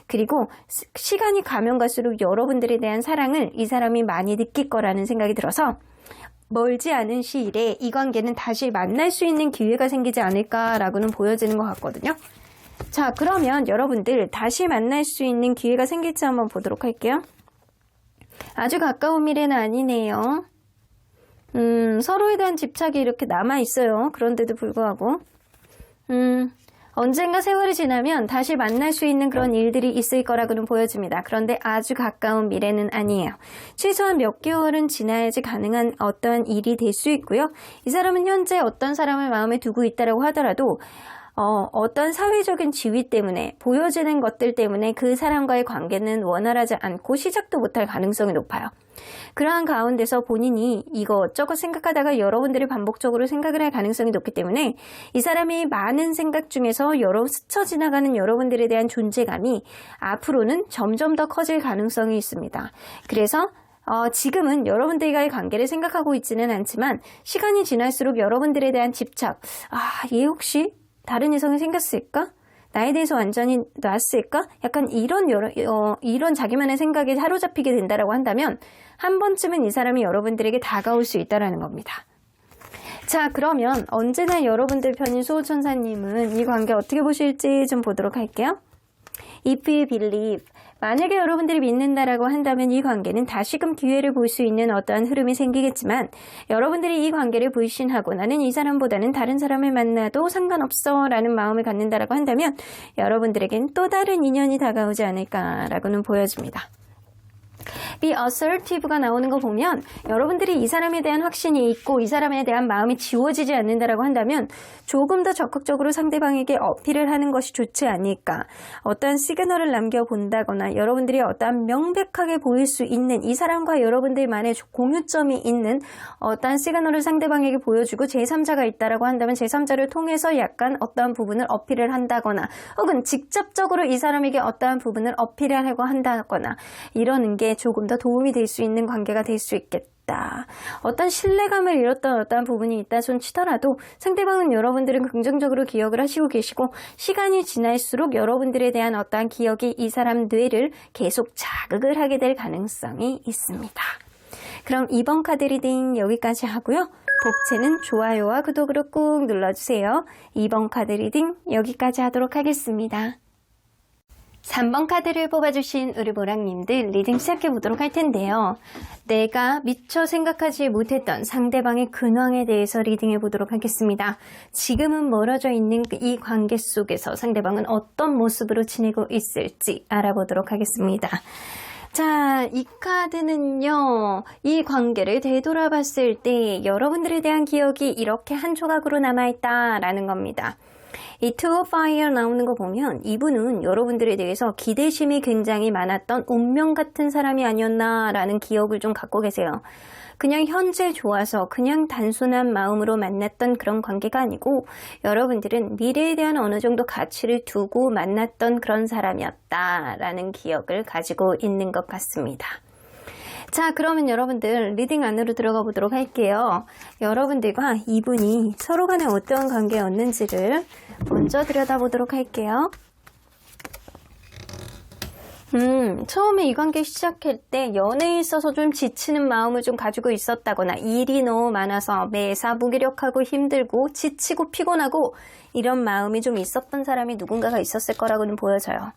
그리고 시간이 가면 갈수록 여러분들에 대한 사랑을 이 사람이 많이 느낄 거라는 생각이 들어서 멀지 않은 시일에 이 관계는 다시 만날 수 있는 기회가 생기지 않을까라고는 보여지는 것 같거든요. 자, 그러면 여러분들 다시 만날 수 있는 기회가 생길지 한번 보도록 할게요. 아주 가까운 미래는 아니네요. 서로에 대한 집착이 이렇게 남아있어요. 그런데도 불구하고 언젠가 세월이 지나면 다시 만날 수 있는 그런 일들이 있을 거라고는 보여집니다. 그런데 아주 가까운 미래는 아니에요. 최소한 몇 개월은 지나야지 가능한 어떤 일이 될 수 있고요. 이 사람은 현재 어떤 사람을 마음에 두고 있다고 하더라도 어떤 사회적인 지위 때문에 보여지는 것들 때문에 그 사람과의 관계는 원활하지 않고 시작도 못할 가능성이 높아요. 그러한 가운데서 본인이 이것저것 생각하다가 여러분들이 반복적으로 생각을 할 가능성이 높기 때문에 이 사람이 많은 생각 중에서 스쳐 지나가는 여러분들에 대한 존재감이 앞으로는 점점 더 커질 가능성이 있습니다. 그래서 지금은 여러분들과의 관계를 생각하고 있지는 않지만 시간이 지날수록 여러분들에 대한 집착, 얘 혹시 다른 이성이 생겼을까? 나에 대해서 완전히 놨을까? 약간 이런 자기만의 생각에 사로잡히게 된다라고 한다면 한 번쯤은 이 사람이 여러분들에게 다가올 수 있다라는 겁니다. 자, 그러면 언제나 여러분들 편인 수호천사님은 이 관계 어떻게 보실지 좀 보도록 할게요. If you believe, 만약에 여러분들이 믿는다라고 한다면 이 관계는 다시금 기회를 볼 수 있는 어떠한 흐름이 생기겠지만 여러분들이 이 관계를 불신하고 나는 이 사람보다는 다른 사람을 만나도 상관없어 라는 마음을 갖는다라고 한다면 여러분들에겐 또 다른 인연이 다가오지 않을까라고는 보여집니다. be assertive가 나오는 거 보면 여러분들이 이 사람에 대한 확신이 있고 이 사람에 대한 마음이 지워지지 않는다라고 한다면 조금 더 적극적으로 상대방에게 어필을 하는 것이 좋지 않을까. 어떠한 시그널을 남겨본다거나 여러분들이 어떠한 명백하게 보일 수 있는 이 사람과 여러분들만의 공유점이 있는 어떠한 시그널을 상대방에게 보여주고 제3자가 있다라고 한다면 제3자를 통해서 약간 어떠한 부분을 어필을 한다거나 혹은 직접적으로 이 사람에게 어떠한 부분을 어필하려고 한다거나 이러는 게 조금 더 도움이 될 수 있는 관계가 될 수 있겠다. 어떤 신뢰감을 잃었던 어떠한 부분이 있다 손 치더라도 상대방은 여러분들은 긍정적으로 기억을 하시고 계시고 시간이 지날수록 여러분들에 대한 어떠한 기억이 이 사람 뇌를 계속 자극을 하게 될 가능성이 있습니다. 그럼 2번 카드 리딩 여기까지 하고요. 복채는 좋아요와 구독으로 꾹 눌러주세요. 2번 카드 리딩 여기까지 하도록 하겠습니다. 3번 카드를 뽑아주신 우리 보랑님들 리딩 시작해보도록 할 텐데요. 내가 미처 생각하지 못했던 상대방의 근황에 대해서 리딩해보도록 하겠습니다. 지금은 멀어져 있는 이 관계 속에서 상대방은 어떤 모습으로 지내고 있을지 알아보도록 하겠습니다. 자, 이 카드는요, 이 관계를 되돌아봤을 때 여러분들에 대한 기억이 이렇게 한 조각으로 남아있다라는 겁니다. 이 Two of Fire 나오는 거 보면 이분은 여러분들에 대해서 기대심이 굉장히 많았던 운명 같은 사람이 아니었나라는 기억을 좀 갖고 계세요. 그냥 현재 좋아서 그냥 단순한 마음으로 만났던 그런 관계가 아니고 여러분들은 미래에 대한 어느 정도 가치를 두고 만났던 그런 사람이었다라는 기억을 가지고 있는 것 같습니다. 자, 그러면 여러분들 리딩 안으로 들어가 보도록 할게요. 여러분들과 이분이 서로 간에 어떠한 관계였는지를 먼저 들여다보도록 할게요. 처음에 이 관계 시작할 때 연애에 있어서 좀 지치는 마음을 좀 가지고 있었다거나 일이 너무 많아서 매사 무기력하고 힘들고 지치고 피곤하고 이런 마음이 좀 있었던 사람이 누군가가 있었을 거라고는 보여져요.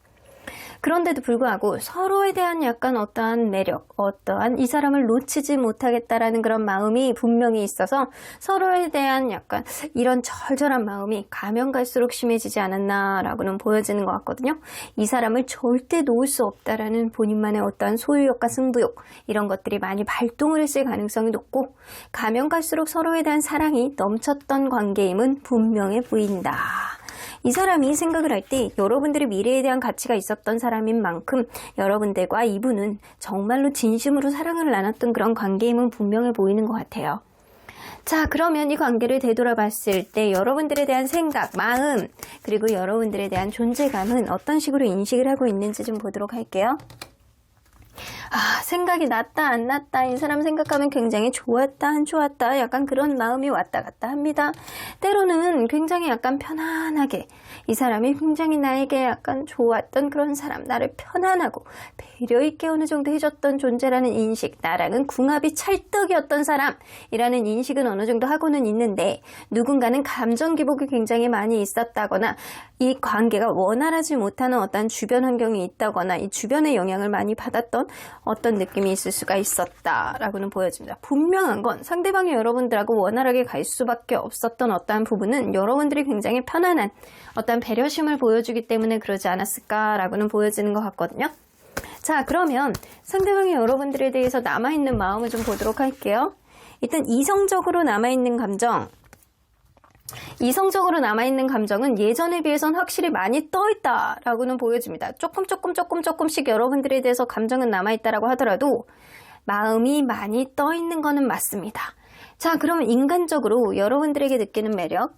그런데도 불구하고 서로에 대한 약간 어떠한 매력, 어떠한 이 사람을 놓치지 못하겠다라는 그런 마음이 분명히 있어서 서로에 대한 약간 이런 절절한 마음이 가면 갈수록 심해지지 않았나라고는 보여지는 것 같거든요. 이 사람을 절대 놓을 수 없다라는 본인만의 어떠한 소유욕과 승부욕 이런 것들이 많이 발동을 했을 가능성이 높고 가면 갈수록 서로에 대한 사랑이 넘쳤던 관계임은 분명해 보인다. 이 사람이 생각을 할 때 여러분들의 미래에 대한 가치가 있었던 사람인 만큼 여러분들과 이분은 정말로 진심으로 사랑을 나눴던 그런 관계임은 분명해 보이는 것 같아요. 자, 그러면 이 관계를 되돌아봤을 때 여러분들에 대한 생각, 마음, 그리고 여러분들에 대한 존재감은 어떤 식으로 인식을 하고 있는지 좀 보도록 할게요. 생각이 났다 안 났다 이 사람 생각하면 굉장히 좋았다 안 좋았다 약간 그런 마음이 왔다 갔다 합니다. 때로는 굉장히 약간 편안하게 이 사람이 굉장히 나에게 약간 좋았던 그런 사람, 나를 편안하고 배려 있게 어느 정도 해줬던 존재라는 인식, 나랑은 궁합이 찰떡이었던 사람이라는 인식은 어느 정도 하고는 있는데 누군가는 감정 기복이 굉장히 많이 있었다거나 이 관계가 원활하지 못하는 어떤 주변 환경이 있다거나 이 주변의 영향을 많이 받았던 어떤 느낌이 있을 수가 있었다라고는 보여집니다. 분명한 건 상대방이 여러분들하고 원활하게 갈 수밖에 없었던 어떠한 부분은 여러분들이 굉장히 편안한 어떤 배려심을 보여주기 때문에 그러지 않았을까라고는 보여지는 것 같거든요. 자, 그러면 상대방이 여러분들에 대해서 남아있는 마음을 좀 보도록 할게요. 일단 이성적으로 남아있는 감정, 이성적으로 남아있는 감정은 예전에 비해서는 확실히 많이 떠있다라고는 보여집니다. 조금씩 여러분들에 대해서 감정은 남아있다라고 하더라도 마음이 많이 떠있는 거는 맞습니다. 자, 그러면 인간적으로 여러분들에게 느끼는 매력,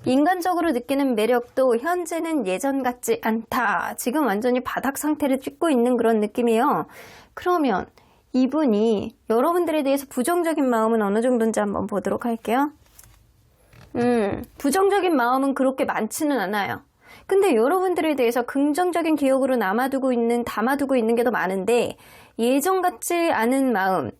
인간적으로 느끼는 매력도 현재는 예전 같지 않다. 지금 완전히 바닥 상태를 찍고 있는 그런 느낌이에요. 그러면 이분이 여러분들에 대해서 부정적인 마음은 어느 정도인지 한번 보도록 할게요. 부정적인 마음은 그렇게 많지는 않아요. 근데 여러분들에 대해서 긍정적인 기억으로 담아두고 있는 게 더 많은데 예전 같지 않은 마음,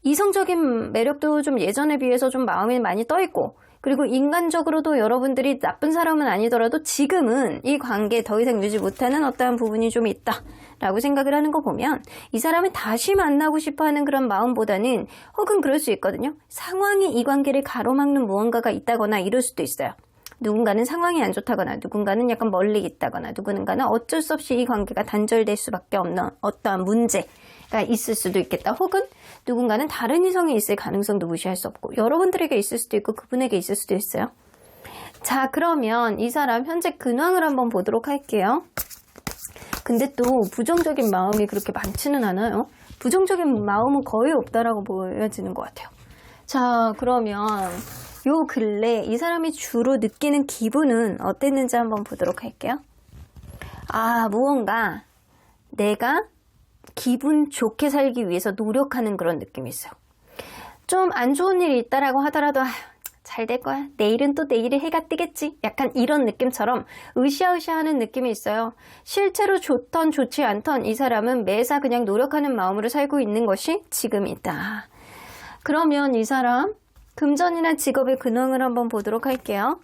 이성적인 매력도 좀 예전에 비해서 좀 마음이 많이 떠있고 그리고 인간적으로도 여러분들이 나쁜 사람은 아니더라도 지금은 이 관계 더 이상 유지 못하는 어떠한 부분이 좀 있다 라고 생각을 하는 거 보면 이 사람을 다시 만나고 싶어하는 그런 마음보다는 혹은 그럴 수 있거든요. 상황이 이 관계를 가로막는 무언가가 있다거나 이럴 수도 있어요. 누군가는 상황이 안 좋다거나 누군가는 약간 멀리 있다거나 누군가는 어쩔 수 없이 이 관계가 단절될 수밖에 없는 어떠한 문제가 있을 수도 있겠다. 혹은 누군가는 다른 이성이 있을 가능성도 무시할 수 없고 여러분들에게 있을 수도 있고 그분에게 있을 수도 있어요. 자, 그러면 이 사람 현재 근황을 한번 보도록 할게요. 근데 또 부정적인 마음이 그렇게 많지는 않아요. 부정적인 마음은 거의 없다라고 보여지는 것 같아요. 자, 그러면 요 근래 이 사람이 주로 느끼는 기분은 어땠는지 한번 보도록 할게요. 무언가 내가 기분 좋게 살기 위해서 노력하는 그런 느낌이 있어요. 좀 안 좋은 일이 있다라고 하더라도 잘 될 거야. 내일은 또 내일의 해가 뜨겠지. 약간 이런 느낌처럼 으쌰으쌰하는 느낌이 있어요. 실제로 좋던 좋지 않던 이 사람은 매사 그냥 노력하는 마음으로 살고 있는 것이 지금이다. 그러면 이 사람 금전이나 직업의 근황을 한번 보도록 할게요.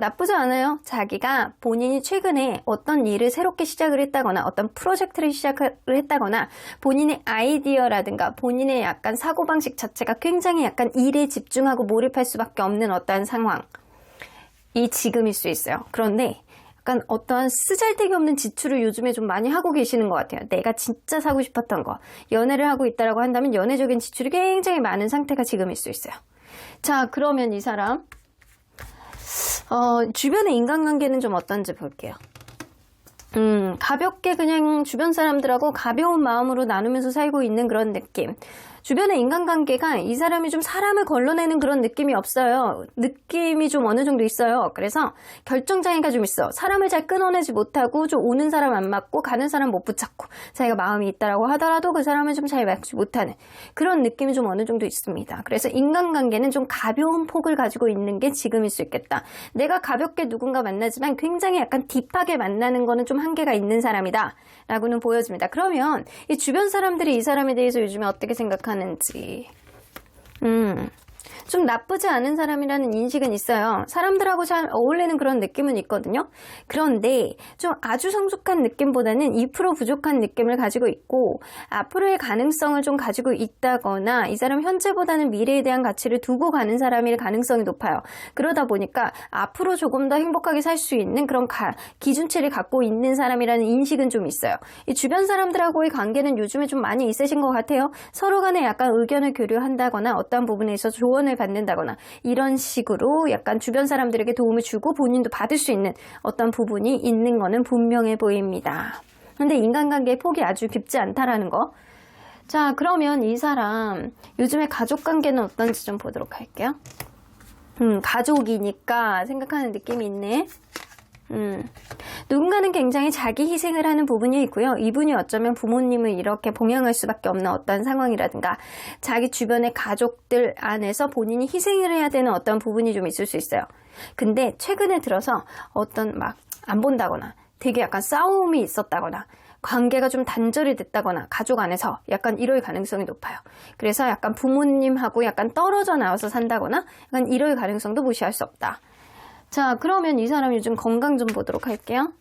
나쁘지 않아요. 자기가 본인이 최근에 어떤 일을 새롭게 시작을 했다거나 어떤 프로젝트를 시작을 했다거나 본인의 아이디어라든가 본인의 약간 사고방식 자체가 굉장히 약간 일에 집중하고 몰입할 수밖에 없는 어떠한 상황이 지금일 수 있어요. 그런데 약간 어떠한 쓰잘데기 없는 지출을 요즘에 좀 많이 하고 계시는 것 같아요. 내가 진짜 사고 싶었던 거. 연애를 하고 있다라고 한다면 연애적인 지출이 굉장히 많은 상태가 지금일 수 있어요. 자, 그러면 이 사람 주변의 인간관계는 좀 어떤지 볼게요. 가볍게 그냥 주변 사람들하고 가벼운 마음으로 나누면서 살고 있는 그런 느낌. 주변의 인간관계가 이 사람이 좀 사람을 걸러내는 그런 느낌이 없어요. 느낌이 좀 어느 정도 있어요. 그래서 결정장애가 좀 있어. 사람을 잘 끊어내지 못하고 좀 오는 사람 안 맞고 가는 사람 못 붙잡고 자기가 마음이 있다라고 하더라도 그 사람을 좀 잘 맞지 못하는 그런 느낌이 좀 어느 정도 있습니다. 그래서 인간관계는 좀 가벼운 폭을 가지고 있는 게 지금일 수 있겠다. 내가 가볍게 누군가 만나지만 굉장히 약간 딥하게 만나는 거는 좀 한계가 있는 사람이다 라고는 보여집니다. 그러면 이 주변 사람들이 이 사람에 대해서 요즘에 어떻게 생각하는지 좀 나쁘지 않은 사람이라는 인식은 있어요. 사람들하고 잘 어울리는 그런 느낌은 있거든요. 그런데 좀 아주 성숙한 느낌보다는 2% 부족한 느낌을 가지고 있고 앞으로의 가능성을 좀 가지고 있다거나 이 사람 현재보다는 미래에 대한 가치를 두고 가는 사람일 가능성이 높아요. 그러다 보니까 앞으로 조금 더 행복하게 살 수 있는 그런 기준치를 갖고 있는 사람이라는 인식은 좀 있어요. 이 주변 사람들하고의 관계는 요즘에 좀 많이 있으신 것 같아요. 서로 간에 약간 의견을 교류한다거나 어떠한 부분에 있어서 조언을 받는다거나 이런 식으로 약간 주변 사람들에게 도움을 주고 본인도 받을 수 있는 어떤 부분이 있는 거는 분명해 보입니다. 근데 인간관계의 폭이 아주 깊지 않다라는 거. 자, 그러면 이 사람 요즘에 가족관계는 어떤지 좀 보도록 할게요. 가족이니까 생각하는 느낌이 있네. 누군가는 굉장히 자기 희생을 하는 부분이 있고요. 이분이 어쩌면 부모님을 이렇게 봉양할 수밖에 없는 어떤 상황이라든가 자기 주변의 가족들 안에서 본인이 희생을 해야 되는 어떤 부분이 좀 있을 수 있어요. 근데 최근에 들어서 어떤 막 안 본다거나 되게 약간 싸움이 있었다거나 관계가 좀 단절이 됐다거나 가족 안에서 약간 이럴 가능성이 높아요. 그래서 약간 부모님하고 약간 떨어져 나와서 산다거나 약간 이럴 가능성도 무시할 수 없다. 자, 그러면 이 사람 요즘 건강 좀 보도록 할게요.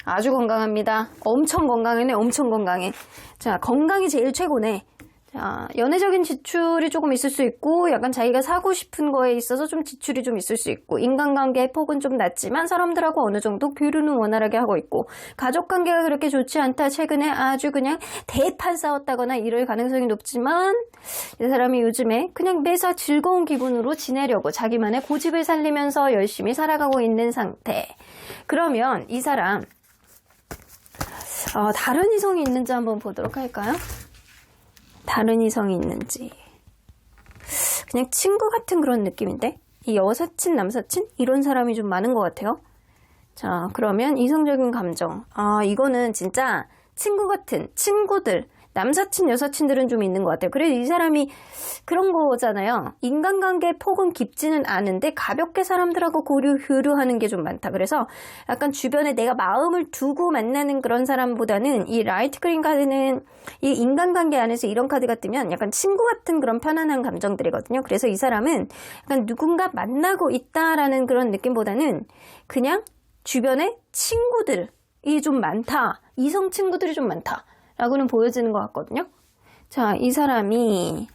아주 건강합니다. 엄청 건강하네. 엄청 건강해. 자, 건강이 제일 최고네. 자, 연애적인 지출이 조금 있을 수 있고 약간 자기가 사고 싶은 거에 있어서 좀 지출이 좀 있을 수 있고 인간관계의 폭은 좀 낮지만 사람들하고 어느 정도 교류는 원활하게 하고 있고 가족관계가 그렇게 좋지 않다. 최근에 아주 그냥 대판 싸웠다거나 이럴 가능성이 높지만 이 사람이 요즘에 그냥 매사 즐거운 기분으로 지내려고 자기만의 고집을 살리면서 열심히 살아가고 있는 상태. 그러면 이 사람 다른 이성이 있는지 한번 보도록 할까요? 다른 이성이 있는지. 그냥 친구 같은 그런 느낌인데 이 여사친, 남사친 이런 사람이 좀 많은 것 같아요. 자, 그러면 이성적인 감정. 이거는 진짜 친구 같은 친구들, 남사친, 여사친들은 좀 있는 것 같아요. 그래서 이 사람이 그런 거잖아요. 인간관계의 폭은 깊지는 않은데 가볍게 사람들하고 교류하는 게 좀 많다. 그래서 약간 주변에 내가 마음을 두고 만나는 그런 사람보다는 이 라이트 그린 카드는 이 인간관계 안에서 이런 카드가 뜨면 약간 친구 같은 그런 편안한 감정들이거든요. 그래서 이 사람은 약간 누군가 만나고 있다라는 그런 느낌보다는 그냥 주변에 친구들이 좀 많다. 이성 친구들이 좀 많다. 라고는 보여지는 것 같거든요. 자, 이 사람이,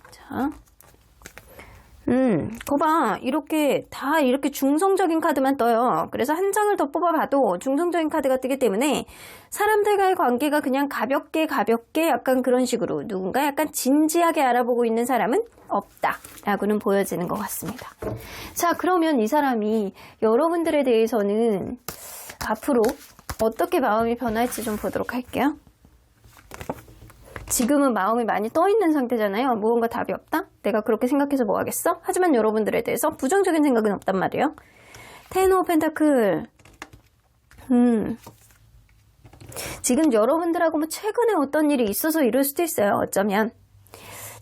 거봐. 이렇게 중성적인 카드만 떠요. 그래서 한 장을 더 뽑아봐도 중성적인 카드가 뜨기 때문에 사람들과의 관계가 그냥 가볍게 약간 그런 식으로 누군가 약간 진지하게 알아보고 있는 사람은 없다. 라고는 보여지는 것 같습니다. 자, 그러면 이 사람이 여러분들에 대해서는 앞으로 어떻게 마음이 변할지 좀 보도록 할게요. 지금은 마음이 많이 떠있는 상태잖아요. 무언가 답이 없다? 내가 그렇게 생각해서 뭐 하겠어? 하지만 여러분들에 대해서 부정적인 생각은 없단 말이에요. 텐 오브 펜타클. 지금 여러분들하고 뭐 최근에 어떤 일이 있어서 이럴 수도 있어요. 어쩌면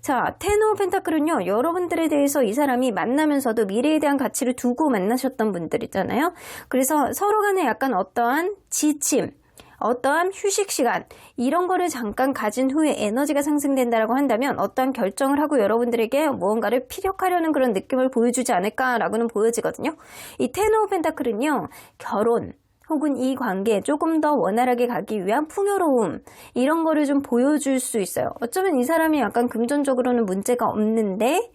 자, 텐 오브 펜타클은요, 여러분들에 대해서 이 사람이 만나면서도 미래에 대한 가치를 두고 만나셨던 분들이잖아요. 그래서 서로 간에 약간 어떠한 지침, 어떠한 휴식 시간 이런 거를 잠깐 가진 후에 에너지가 상승된다라고 한다면 어떠한 결정을 하고 여러분들에게 무언가를 피력하려는 그런 느낌을 보여주지 않을까라고는 보여지거든요. 이 텐 오브 펜타클은요, 결혼 혹은 이 관계에 조금 더 원활하게 가기 위한 풍요로움 이런 거를 좀 보여줄 수 있어요. 어쩌면 이 사람이 약간 금전적으로는 문제가 없는데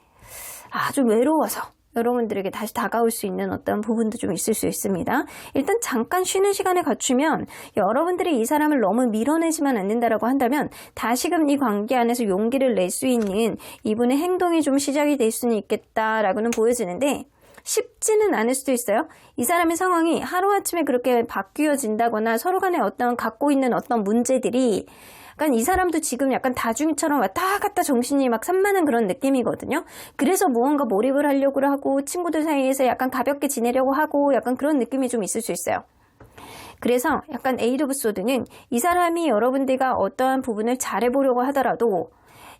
아주 외로워서 여러분들에게 다시 다가올 수 있는 어떤 부분도 좀 있을 수 있습니다. 일단 잠깐 쉬는 시간을 갖추면 여러분들이 이 사람을 너무 밀어내지만 않는다라고 한다면 다시금 이 관계 안에서 용기를 낼 수 있는 이분의 행동이 좀 시작이 될 수는 있겠다라고는 보여지는데 쉽지는 않을 수도 있어요. 이 사람의 상황이 하루아침에 그렇게 바뀌어진다거나 서로 간에 어떤 갖고 있는 어떤 문제들이 약간 이 사람도 지금 약간 다중이처럼 왔다 갔다 정신이 막 산만한 그런 느낌이거든요. 그래서 무언가 몰입을 하려고 하고 친구들 사이에서 약간 가볍게 지내려고 하고 약간 그런 느낌이 좀 있을 수 있어요. 그래서 약간 에이드 오브 소드는 이 사람이 여러분들과 어떠한 부분을 잘해보려고 하더라도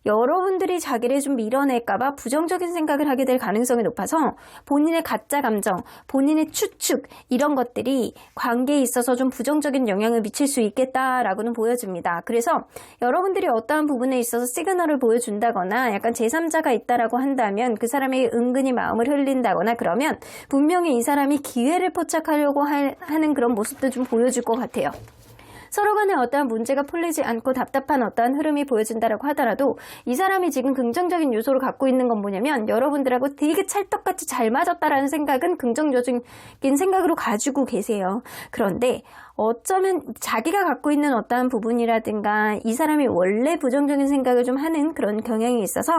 여러분들이 자기를 좀 밀어낼까봐 부정적인 생각을 하게 될 가능성이 높아서 본인의 가짜 감정, 본인의 추측 이런 것들이 관계에 있어서 좀 부정적인 영향을 미칠 수 있겠다라고는 보여집니다. 그래서 여러분들이 어떠한 부분에 있어서 시그널을 보여준다거나 약간 제3자가 있다라고 한다면 그 사람에게 은근히 마음을 흘린다거나 그러면 분명히 이 사람이 기회를 포착하려고 하는 그런 모습도 좀 보여줄 것 같아요. 서로 간에 어떠한 문제가 풀리지 않고 답답한 어떠한 흐름이 보여진다라고 하더라도 이 사람이 지금 긍정적인 요소를 갖고 있는 건 뭐냐면 여러분들하고 되게 찰떡같이 잘 맞았다라는 생각은 긍정적인 생각으로 가지고 계세요. 그런데 어쩌면 자기가 갖고 있는 어떠한 부분이라든가 이 사람이 원래 부정적인 생각을 좀 하는 그런 경향이 있어서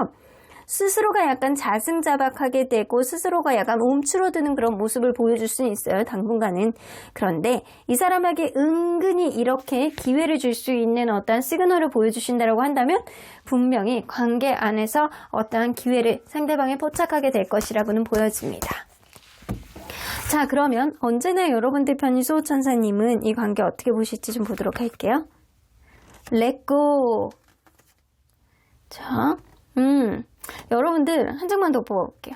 스스로가 약간 자승자박하게 되고 스스로가 약간 움츠러드는 그런 모습을 보여줄 수는 있어요. 당분간은. 그런데 이 사람에게 은근히 이렇게 기회를 줄 수 있는 어떠한 시그널을 보여주신다고 한다면 분명히 관계 안에서 어떠한 기회를 상대방에 포착하게 될 것이라고는 보여집니다. 자, 그러면 언제나 여러분들 편인 수호천사님은 이 관계 어떻게 보실지 좀 보도록 할게요. 렛고. 자, 여러분들 한 장만 더 뽑아볼게요.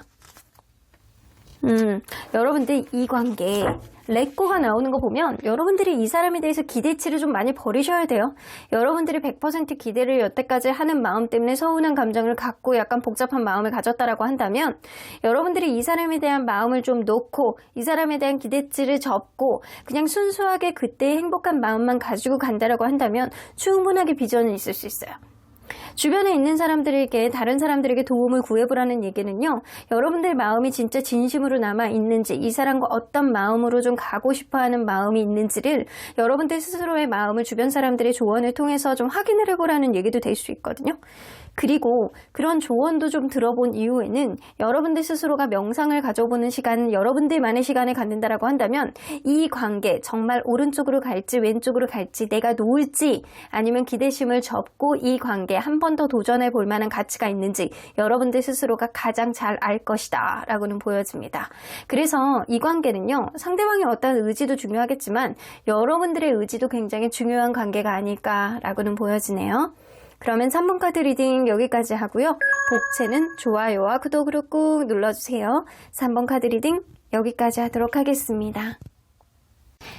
여러분들 이 관계 렛고가 나오는 거 보면 여러분들이 이 사람에 대해서 기대치를 좀 많이 버리셔야 돼요. 여러분들이 100% 기대를 여태까지 하는 마음 때문에 서운한 감정을 갖고 약간 복잡한 마음을 가졌다라고 한다면 여러분들이 이 사람에 대한 마음을 좀 놓고 이 사람에 대한 기대치를 접고 그냥 순수하게 그때의 행복한 마음만 가지고 간다라고 한다면 충분하게 비전은 있을 수 있어요. 주변에 있는 사람들에게 다른 사람들에게 도움을 구해보라는 얘기는요. 여러분들 마음이 진짜 진심으로 남아 있는지 이 사람과 어떤 마음으로 좀 가고 싶어하는 마음이 있는지를 여러분들 스스로의 마음을 주변 사람들의 조언을 통해서 좀 확인을 해보라는 얘기도 될 수 있거든요. 그리고 그런 조언도 좀 들어본 이후에는 여러분들 스스로가 명상을 가져보는 시간, 여러분들만의 시간을 갖는다라고 한다면 이 관계 정말 오른쪽으로 갈지 왼쪽으로 갈지 내가 놓을지 아니면 기대심을 접고 이 관계에 한 번 더 도전해 볼 만한 가치가 있는지 여러분들 스스로가 가장 잘 알 것이다 라고는 보여집니다. 그래서 이 관계는요. 상대방의 어떤 의지도 중요하겠지만 여러분들의 의지도 굉장히 중요한 관계가 아닐까라고는 보여지네요. 그러면 3번 카드 리딩 여기까지 하고요. 복채는 좋아요와 구독으로 꾹 눌러주세요. 3번 카드 리딩 여기까지 하도록 하겠습니다.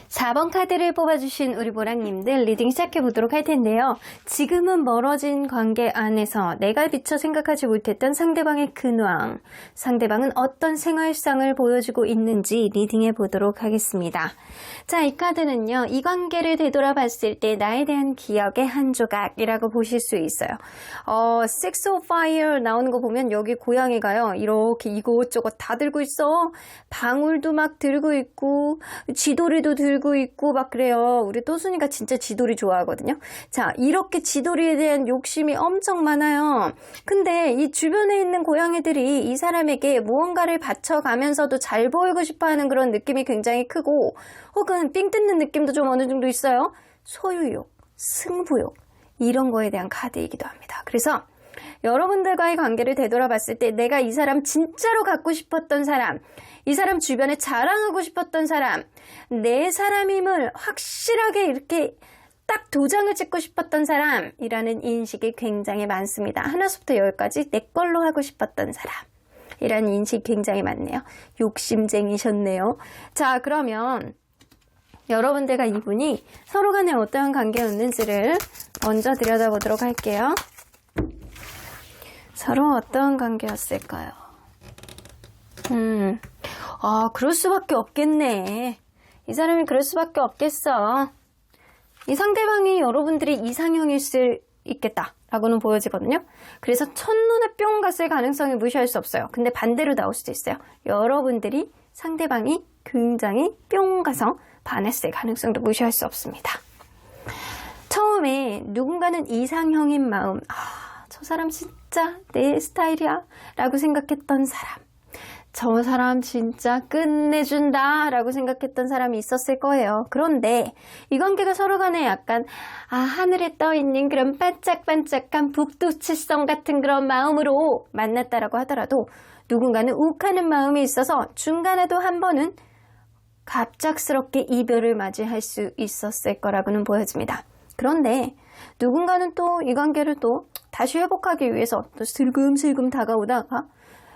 4번 카드를 뽑아주신 우리 보랑님들 리딩 시작해보도록 할 텐데요. 지금은 멀어진 관계 안에서 내가 미처 생각하지 못했던 상대방의 근황, 상대방은 어떤 생활상을 보여주고 있는지 리딩해보도록 하겠습니다. 자, 이 카드는요. 이 관계를 되돌아봤을 때 나에 대한 기억의 한 조각이라고 보실 수 있어요. Six of Fire 나오는 거 보면 여기 고양이가요. 이렇게 이곳저곳 다 들고 있어. 방울도 막 들고 있고 쥐돌이도 들고 있고 막 그래요. 우리 또순이가 진짜 쥐돌이 좋아하거든요. 자, 이렇게 쥐돌이에 대한 욕심이 엄청 많아요. 근데 이 주변에 있는 고양이들이 이 사람에게 무언가를 바쳐가면서도 잘 보이고 싶어하는 그런 느낌이 굉장히 크고 혹은 삥 뜯는 느낌도 좀 어느 정도 있어요. 소유욕, 승부욕 이런 거에 대한 카드이기도 합니다. 그래서 여러분들과의 관계를 되돌아봤을 때 내가 이 사람 진짜로 갖고 싶었던 사람, 이 사람 주변에 자랑하고 싶었던 사람, 내 사람임을 확실하게 이렇게 딱 도장을 찍고 싶었던 사람이라는 인식이 굉장히 많습니다. 하나부터 열까지 내 걸로 하고 싶었던 사람이라는 인식이 굉장히 많네요. 욕심쟁이셨네요. 자, 그러면 여러분들과 이분이 서로 간에 어떠한 관계였는지를 먼저 들여다보도록 할게요. 서로 어떠한 관계였을까요? 그럴 수밖에 없겠네. 이 사람이 그럴 수밖에 없겠어. 이 상대방이 여러분들이 이상형일 수 있겠다라고는 보여지거든요. 그래서 첫눈에 뿅 갔을 가능성이 무시할 수 없어요. 근데 반대로 나올 수도 있어요. 여러분들이 상대방이 굉장히 뿅 가서 반했을 가능성도 무시할 수 없습니다. 처음에 누군가는 이상형인 마음, 저 사람 진짜 내 스타일이야 라고 생각했던 사람, 저 사람 진짜 끝내준다 라고 생각했던 사람이 있었을 거예요. 그런데 이 관계가 서로 간에 약간 하늘에 떠있는 그런 반짝반짝한 북두칠성 같은 그런 마음으로 만났다라고 하더라도 누군가는 욱하는 마음이 있어서 중간에도 한 번은 갑작스럽게 이별을 맞이할 수 있었을 거라고는 보여집니다. 그런데 누군가는 또 이 관계를 또 다시 회복하기 위해서 또 슬금슬금 다가오다가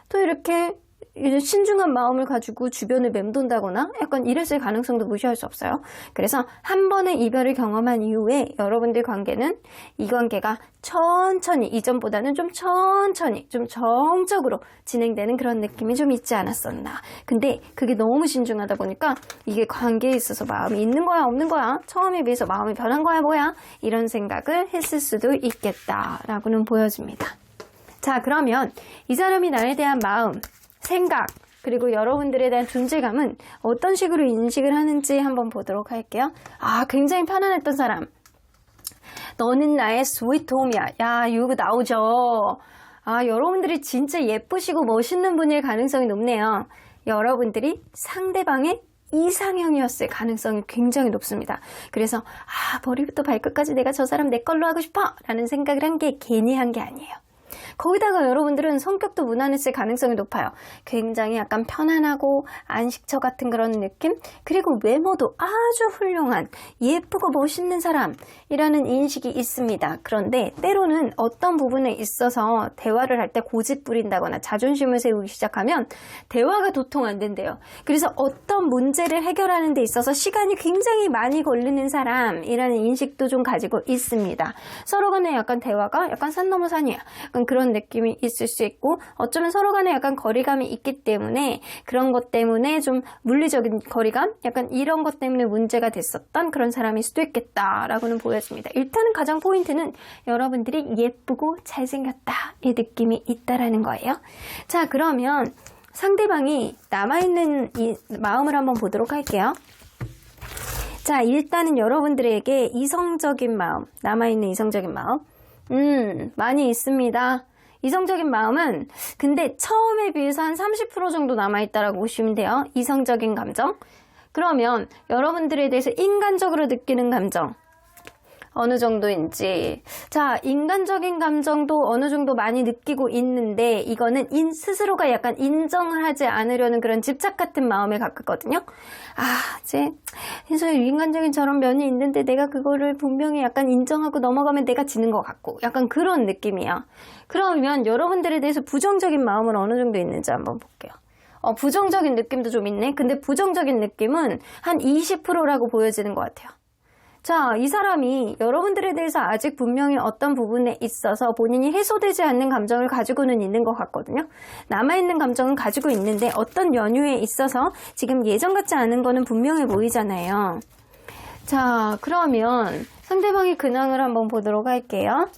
또 이렇게 신중한 마음을 가지고 주변을 맴돈다거나 약간 이랬을 가능성도 무시할 수 없어요. 그래서 한 번의 이별을 경험한 이후에 여러분들 관계는 이 관계가 천천히, 이전보다는 좀 천천히, 좀 정적으로 진행되는 그런 느낌이 좀 있지 않았었나. 근데 그게 너무 신중하다 보니까 이게 관계에 있어서 마음이 있는 거야, 없는 거야? 처음에 비해서 마음이 변한 거야, 뭐야? 이런 생각을 했을 수도 있겠다라고는 보여집니다. 자, 그러면 이 사람이 나에 대한 마음, 생각, 그리고 여러분들에 대한 존재감은 어떤 식으로 인식을 하는지 한번 보도록 할게요. 굉장히 편안했던 사람. 너는 나의 스위트홈이야. 야, 이거 나오죠. 여러분들이 진짜 예쁘시고 멋있는 분일 가능성이 높네요. 여러분들이 상대방의 이상형이었을 가능성이 굉장히 높습니다. 그래서 머리부터 발끝까지 내가 저 사람 내 걸로 하고 싶어 라는 생각을 한 게 괜히 한 게 아니에요. 거기다가 여러분들은 성격도 무난했을 가능성이 높아요. 굉장히 약간 편안하고 안식처 같은 그런 느낌? 그리고 외모도 아주 훌륭한, 예쁘고 멋있는 사람이라는 인식이 있습니다. 그런데 때로는 어떤 부분에 있어서 대화를 할 때 고집 부린다거나 자존심을 세우기 시작하면 대화가 도통 안 된대요. 그래서 어떤 문제를 해결하는 데 있어서 시간이 굉장히 많이 걸리는 사람이라는 인식도 좀 가지고 있습니다. 서로 간에 약간 대화가 약간 산 넘어 산이야. 약간 그런 느낌이 있을 수 있고 어쩌면 서로 간에 약간 거리감이 있기 때문에 그런 것 때문에 좀 물리적인 거리감? 약간 이런 것 때문에 문제가 됐었던 그런 사람일 수도 있겠다라고는 보여집니다. 일단은 가장 포인트는 여러분들이 예쁘고 잘생겼다 이 느낌이 있다라는 거예요. 자, 그러면 상대방이 남아있는 이 마음을 한번 보도록 할게요. 자, 일단은 여러분들에게 이성적인 마음, 남아있는 이성적인 마음 많이 있습니다. 이성적인 마음은 근데 처음에 비해서 한 30% 정도 남아있다라고 보시면 돼요. 이성적인 감정. 그러면 여러분들에 대해서 인간적으로 느끼는 감정 어느 정도인지, 자, 인간적인 감정도 어느 정도 많이 느끼고 있는데 이거는 스스로가 약간 인정을 하지 않으려는 그런 집착 같은 마음에 가깝거든요. 이제 인성의 인간적인 저런 면이 있는데 내가 그거를 분명히 약간 인정하고 넘어가면 내가 지는 것 같고 약간 그런 느낌이야. 그러면 여러분들에 대해서 부정적인 마음은 어느 정도 있는지 한번 볼게요. 부정적인 느낌도 좀 있네. 근데 부정적인 느낌은 한 20%라고 보여지는 것 같아요. 자, 이 사람이 여러분들에 대해서 아직 분명히 어떤 부분에 있어서 본인이 해소되지 않는 감정을 가지고는 있는 것 같거든요. 남아있는 감정은 가지고 있는데 어떤 연유에 있어서 지금 예전 같지 않은 거는 분명해 보이잖아요. 자, 그러면 상대방의 근황을 한번 보도록 할게요.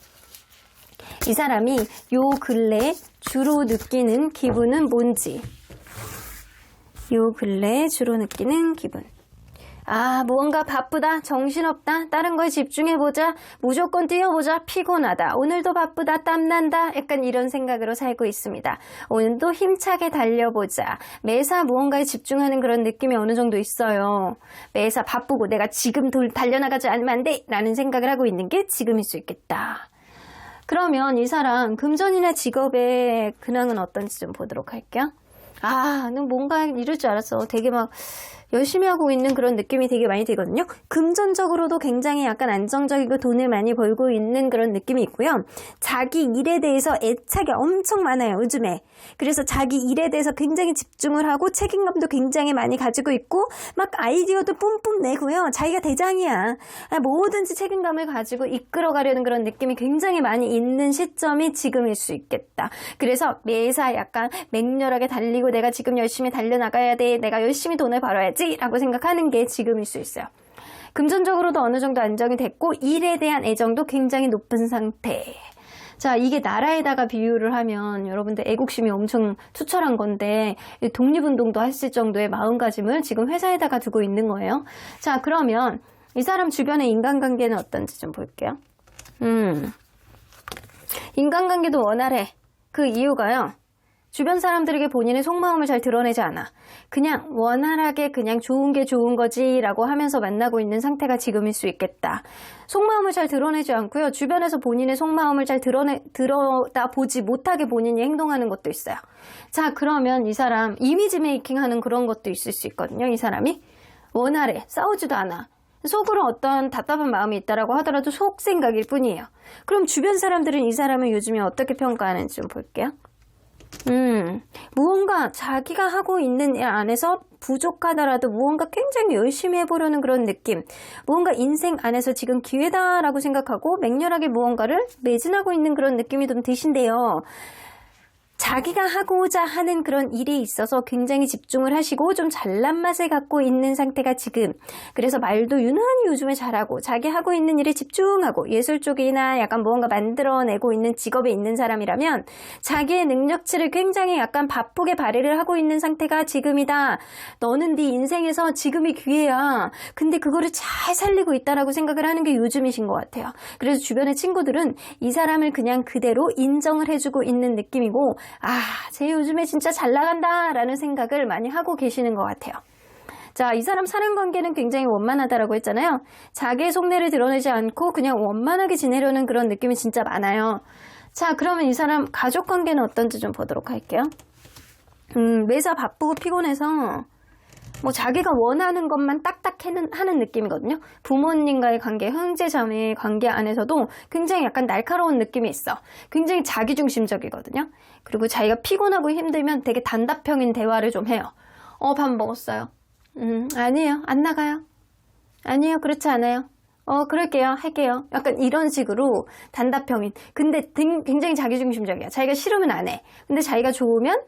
이 사람이 요 근래에 주로 느끼는 기분은 뭔지, 요 근래에 주로 느끼는 기분. 무언가 바쁘다, 정신없다, 다른 거에 집중해보자, 무조건 뛰어보자, 피곤하다, 오늘도 바쁘다, 땀난다, 약간 이런 생각으로 살고 있습니다. 오늘도 힘차게 달려보자, 매사 무언가에 집중하는 그런 느낌이 어느 정도 있어요. 매사 바쁘고 내가 지금 달려나가지 않으면 안 돼! 라는 생각을 하고 있는 게 지금일 수 있겠다. 그러면 이 사람 금전이나 직업의 근황은 어떤지 좀 보도록 할게요. 너 뭔가 이럴 줄 알았어. 되게 막 열심히 하고 있는 그런 느낌이 되게 많이 들거든요. 금전적으로도 굉장히 약간 안정적이고 돈을 많이 벌고 있는 그런 느낌이 있고요. 자기 일에 대해서 애착이 엄청 많아요, 요즘에. 그래서 자기 일에 대해서 굉장히 집중을 하고 책임감도 굉장히 많이 가지고 있고 막 아이디어도 뿜뿜 내고요. 자기가 대장이야. 뭐든지 책임감을 가지고 이끌어가려는 그런 느낌이 굉장히 많이 있는 시점이 지금일 수 있겠다. 그래서 매사 약간 맹렬하게 달리고 내가 지금 열심히 달려나가야 돼. 내가 열심히 돈을 벌어야지 라고 생각하는 게 지금일 수 있어요. 금전적으로도 어느 정도 안정이 됐고 일에 대한 애정도 굉장히 높은 상태. 자, 이게 나라에다가 비유를 하면 여러분들 애국심이 엄청 투철한 건데 독립운동도 했을 정도의 마음가짐을 지금 회사에다가 두고 있는 거예요. 자, 그러면 이 사람 주변의 인간관계는 어떤지 좀 볼게요. 인간관계도 원활해. 그 이유가요. 주변 사람들에게 본인의 속마음을 잘 드러내지 않아. 그냥 원활하게 그냥 좋은 게 좋은 거지 라고 하면서 만나고 있는 상태가 지금일 수 있겠다. 속마음을 잘 드러내지 않고요. 주변에서 본인의 속마음을 잘 들여다 보지 못하게 본인이 행동하는 것도 있어요. 자, 그러면 이 사람 이미지 메이킹 하는 그런 것도 있을 수 있거든요. 이 사람이 원활해. 싸우지도 않아. 속으로 어떤 답답한 마음이 있다라고 하더라도 속 생각일 뿐이에요. 그럼 주변 사람들은 이 사람을 요즘에 어떻게 평가하는지 좀 볼게요. 무언가 자기가 하고 있는 일 안에서 부족하더라도 무언가 굉장히 열심히 해보려는 그런 느낌, 무언가 인생 안에서 지금 기회다라고 생각하고 맹렬하게 무언가를 매진하고 있는 그런 느낌이 좀 드신데요. 자기가 하고자 하는 그런 일에 있어서 굉장히 집중을 하시고 좀 잘난 맛을 갖고 있는 상태가 지금. 그래서 말도 유난히 요즘에 잘하고 자기 하고 있는 일에 집중하고 예술 쪽이나 약간 무언가 만들어내고 있는 직업에 있는 사람이라면 자기의 능력치를 굉장히 약간 바쁘게 발휘를 하고 있는 상태가 지금이다. 너는 네 인생에서 지금이 기회야. 근데 그거를 잘 살리고 있다라고 생각을 하는 게 요즘이신 것 같아요. 그래서 주변의 친구들은 이 사람을 그냥 그대로 인정을 해주고 있는 느낌이고 쟤 요즘에 진짜 잘 나간다 라는 생각을 많이 하고 계시는 것 같아요. 자, 이 사람 사람관계는 굉장히 원만하다라고 했잖아요. 자기의 속내를 드러내지 않고 그냥 원만하게 지내려는 그런 느낌이 진짜 많아요. 자, 그러면 이 사람 가족관계는 어떤지 좀 보도록 할게요. 매사 바쁘고 피곤해서 뭐 자기가 원하는 것만 딱딱 하는 느낌이거든요. 부모님과의 관계, 형제자매의 관계 안에서도 굉장히 약간 날카로운 느낌이 있어. 굉장히 자기중심적이거든요. 그리고 자기가 피곤하고 힘들면 되게 단답형인 대화를 좀 해요. 밥 먹었어요. 아니에요. 안 나가요. 아니에요. 그렇지 않아요. 그럴게요. 할게요. 약간 이런 식으로 단답형인. 근데 굉장히 자기중심적이야. 자기가 싫으면 안 해. 근데 자기가 좋으면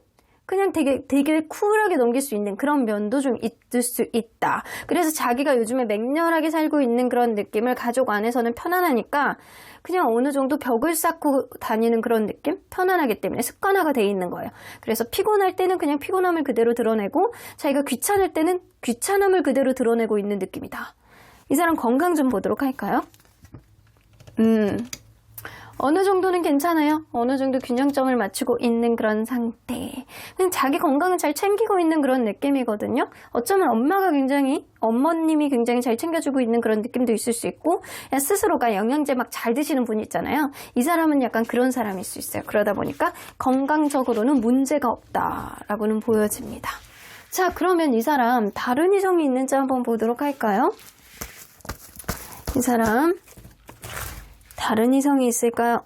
그냥 되게 쿨하게 넘길 수 있는 그런 면도 좀 있을 수 있다. 그래서 자기가 요즘에 맹렬하게 살고 있는 그런 느낌을 가족 안에서는 편안하니까 그냥 어느 정도 벽을 쌓고 다니는 그런 느낌? 편안하기 때문에 습관화가 돼 있는 거예요. 그래서 피곤할 때는 그냥 피곤함을 그대로 드러내고 자기가 귀찮을 때는 귀찮음을 그대로 드러내고 있는 느낌이다. 이 사람 건강 좀 보도록 할까요? 어느 정도는 괜찮아요. 어느 정도 균형점을 맞추고 있는 그런 상태. 그냥 자기 건강을 잘 챙기고 있는 그런 느낌이거든요. 어쩌면 어머님이 굉장히 잘 챙겨주고 있는 그런 느낌도 있을 수 있고 스스로가 영양제 막 잘 드시는 분 있잖아요. 이 사람은 약간 그런 사람일 수 있어요. 그러다 보니까 건강적으로는 문제가 없다라고는 보여집니다. 자, 그러면 이 사람 다른 이성이 있는지 한번 보도록 할까요? 이 사람 다른 이성이 있을까요?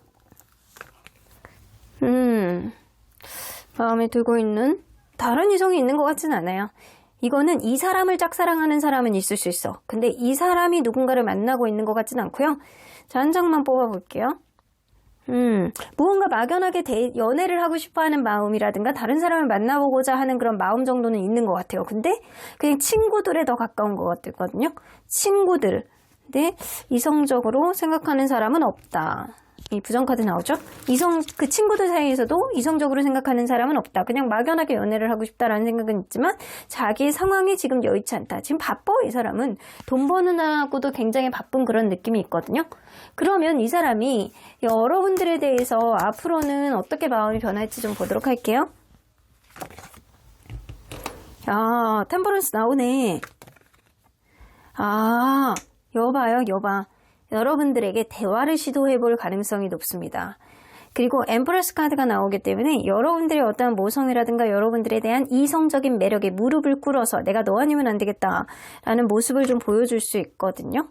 마음에 들고 있는 다른 이성이 있는 것 같지는 않아요. 이거는 이 사람을 짝사랑하는 사람은 있을 수 있어. 근데 이 사람이 누군가를 만나고 있는 것 같지는 않고요. 자, 한 장만 뽑아볼게요. 무언가 막연하게 연애를 하고 싶어하는 마음이라든가 다른 사람을 만나보고자 하는 그런 마음 정도는 있는 것 같아요. 근데 그냥 친구들에 더 가까운 것 같거든요. 친구들. 근데 이성적으로 생각하는 사람은 없다. 이 부정카드 나오죠? 그 친구들 사이에서도 이성적으로 생각하는 사람은 없다. 그냥 막연하게 연애를 하고 싶다라는 생각은 있지만 자기 상황이 지금 여의치 않다. 지금 바빠, 이 사람은. 돈 버느라고도 굉장히 바쁜 그런 느낌이 있거든요. 그러면 이 사람이 여러분들에 대해서 앞으로는 어떻게 마음이 변할지 좀 보도록 할게요. 템퍼런스 나오네. 여봐요. 여러분들에게 대화를 시도해 볼 가능성이 높습니다. 그리고 엠프레스 카드가 나오기 때문에 여러분들의 어떠한 모성이라든가 여러분들에 대한 이성적인 매력에 무릎을 꿇어서 내가 너 아니면 안 되겠다라는 모습을 좀 보여줄 수 있거든요.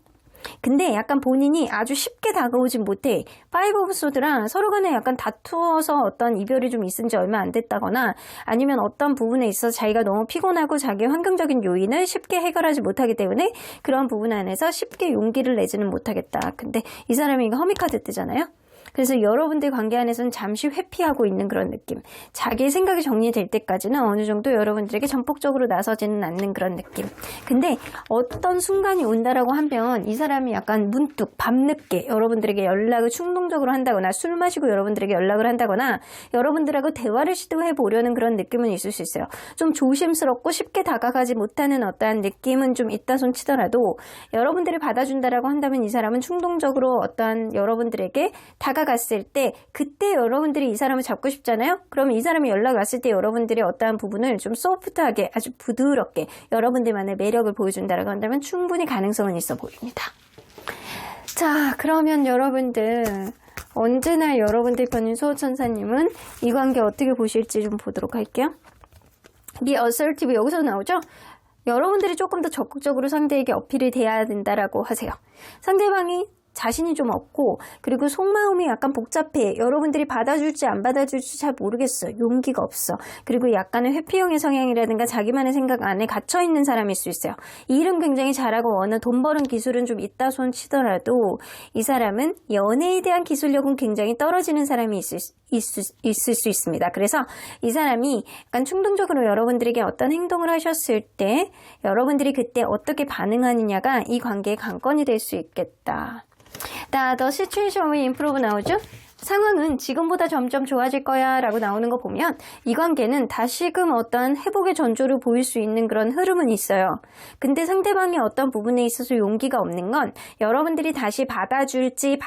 근데 약간 본인이 아주 쉽게 다가오진 못해. 파이브 오브 소드랑 서로 간에 약간 다투어서 어떤 이별이 좀 있은 지 얼마 안 됐다거나 아니면 어떤 부분에 있어서 자기가 너무 피곤하고 자기의 환경적인 요인을 쉽게 해결하지 못하기 때문에 그런 부분 안에서 쉽게 용기를 내지는 못하겠다. 근데 이 사람이 이거 허미카드 뜨잖아요. 그래서 여러분들 관계 안에서는 잠시 회피하고 있는 그런 느낌. 자기의 생각이 정리될 때까지는 어느 정도 여러분들에게 전폭적으로 나서지는 않는 그런 느낌. 근데 어떤 순간이 온다라고 하면 이 사람이 약간 문득 밤늦게 여러분들에게 연락을 충동적으로 한다거나 술 마시고 여러분들에게 연락을 한다거나 여러분들하고 대화를 시도해 보려는 그런 느낌은 있을 수 있어요. 좀 조심스럽고 쉽게 다가가지 못하는 어떠한 느낌은 좀 있다 손 치더라도 여러분들이 받아준다라고 한다면 이 사람은 충동적으로 어떠한 여러분들에게 다가갔을 때 그때 여러분들이 이 사람을 잡고 싶잖아요. 그러면 이 사람이 연락 왔을 때 여러분들이 어떠한 부분을 좀 소프트하게 아주 부드럽게 여러분들만의 매력을 보여준다라고 한다면 충분히 가능성은 있어 보입니다. 자, 그러면 여러분들 언제나 여러분들 편인 수호천사님은 이 관계 어떻게 보실지 좀 보도록 할게요. Be assertive 여기서 나오죠? 여러분들이 조금 더 적극적으로 상대에게 어필이 돼야 된다라고 하세요. 상대방이 자신이 좀 없고 그리고 속마음이 약간 복잡해. 여러분들이 받아줄지 안 받아줄지 잘 모르겠어. 용기가 없어. 그리고 약간의 회피형의 성향이라든가 자기만의 생각 안에 갇혀있는 사람일 수 있어요. 이 일은 굉장히 잘하고 어느 돈 버는 기술은 좀 있다 손 치더라도 이 사람은 연애에 대한 기술력은 굉장히 떨어지는 사람이 있을 수 있습니다. 그래서 이 사람이 약간 충동적으로 여러분들에게 어떤 행동을 하셨을 때 여러분들이 그때 어떻게 반응하느냐가 이 관계의 관건이 될 수 있겠다. The situation will improve 나오죠? 상황은 지금보다 점점 좋아질 거야 라고 나오는 거 보면 이 관계는 다시금 어떤 회복의 전조를 보일 수 있는 그런 흐름은 있어요. 근데 상대방이 어떤 부분에 있어서 용기가 없는 건 여러분들이 다시 받아주지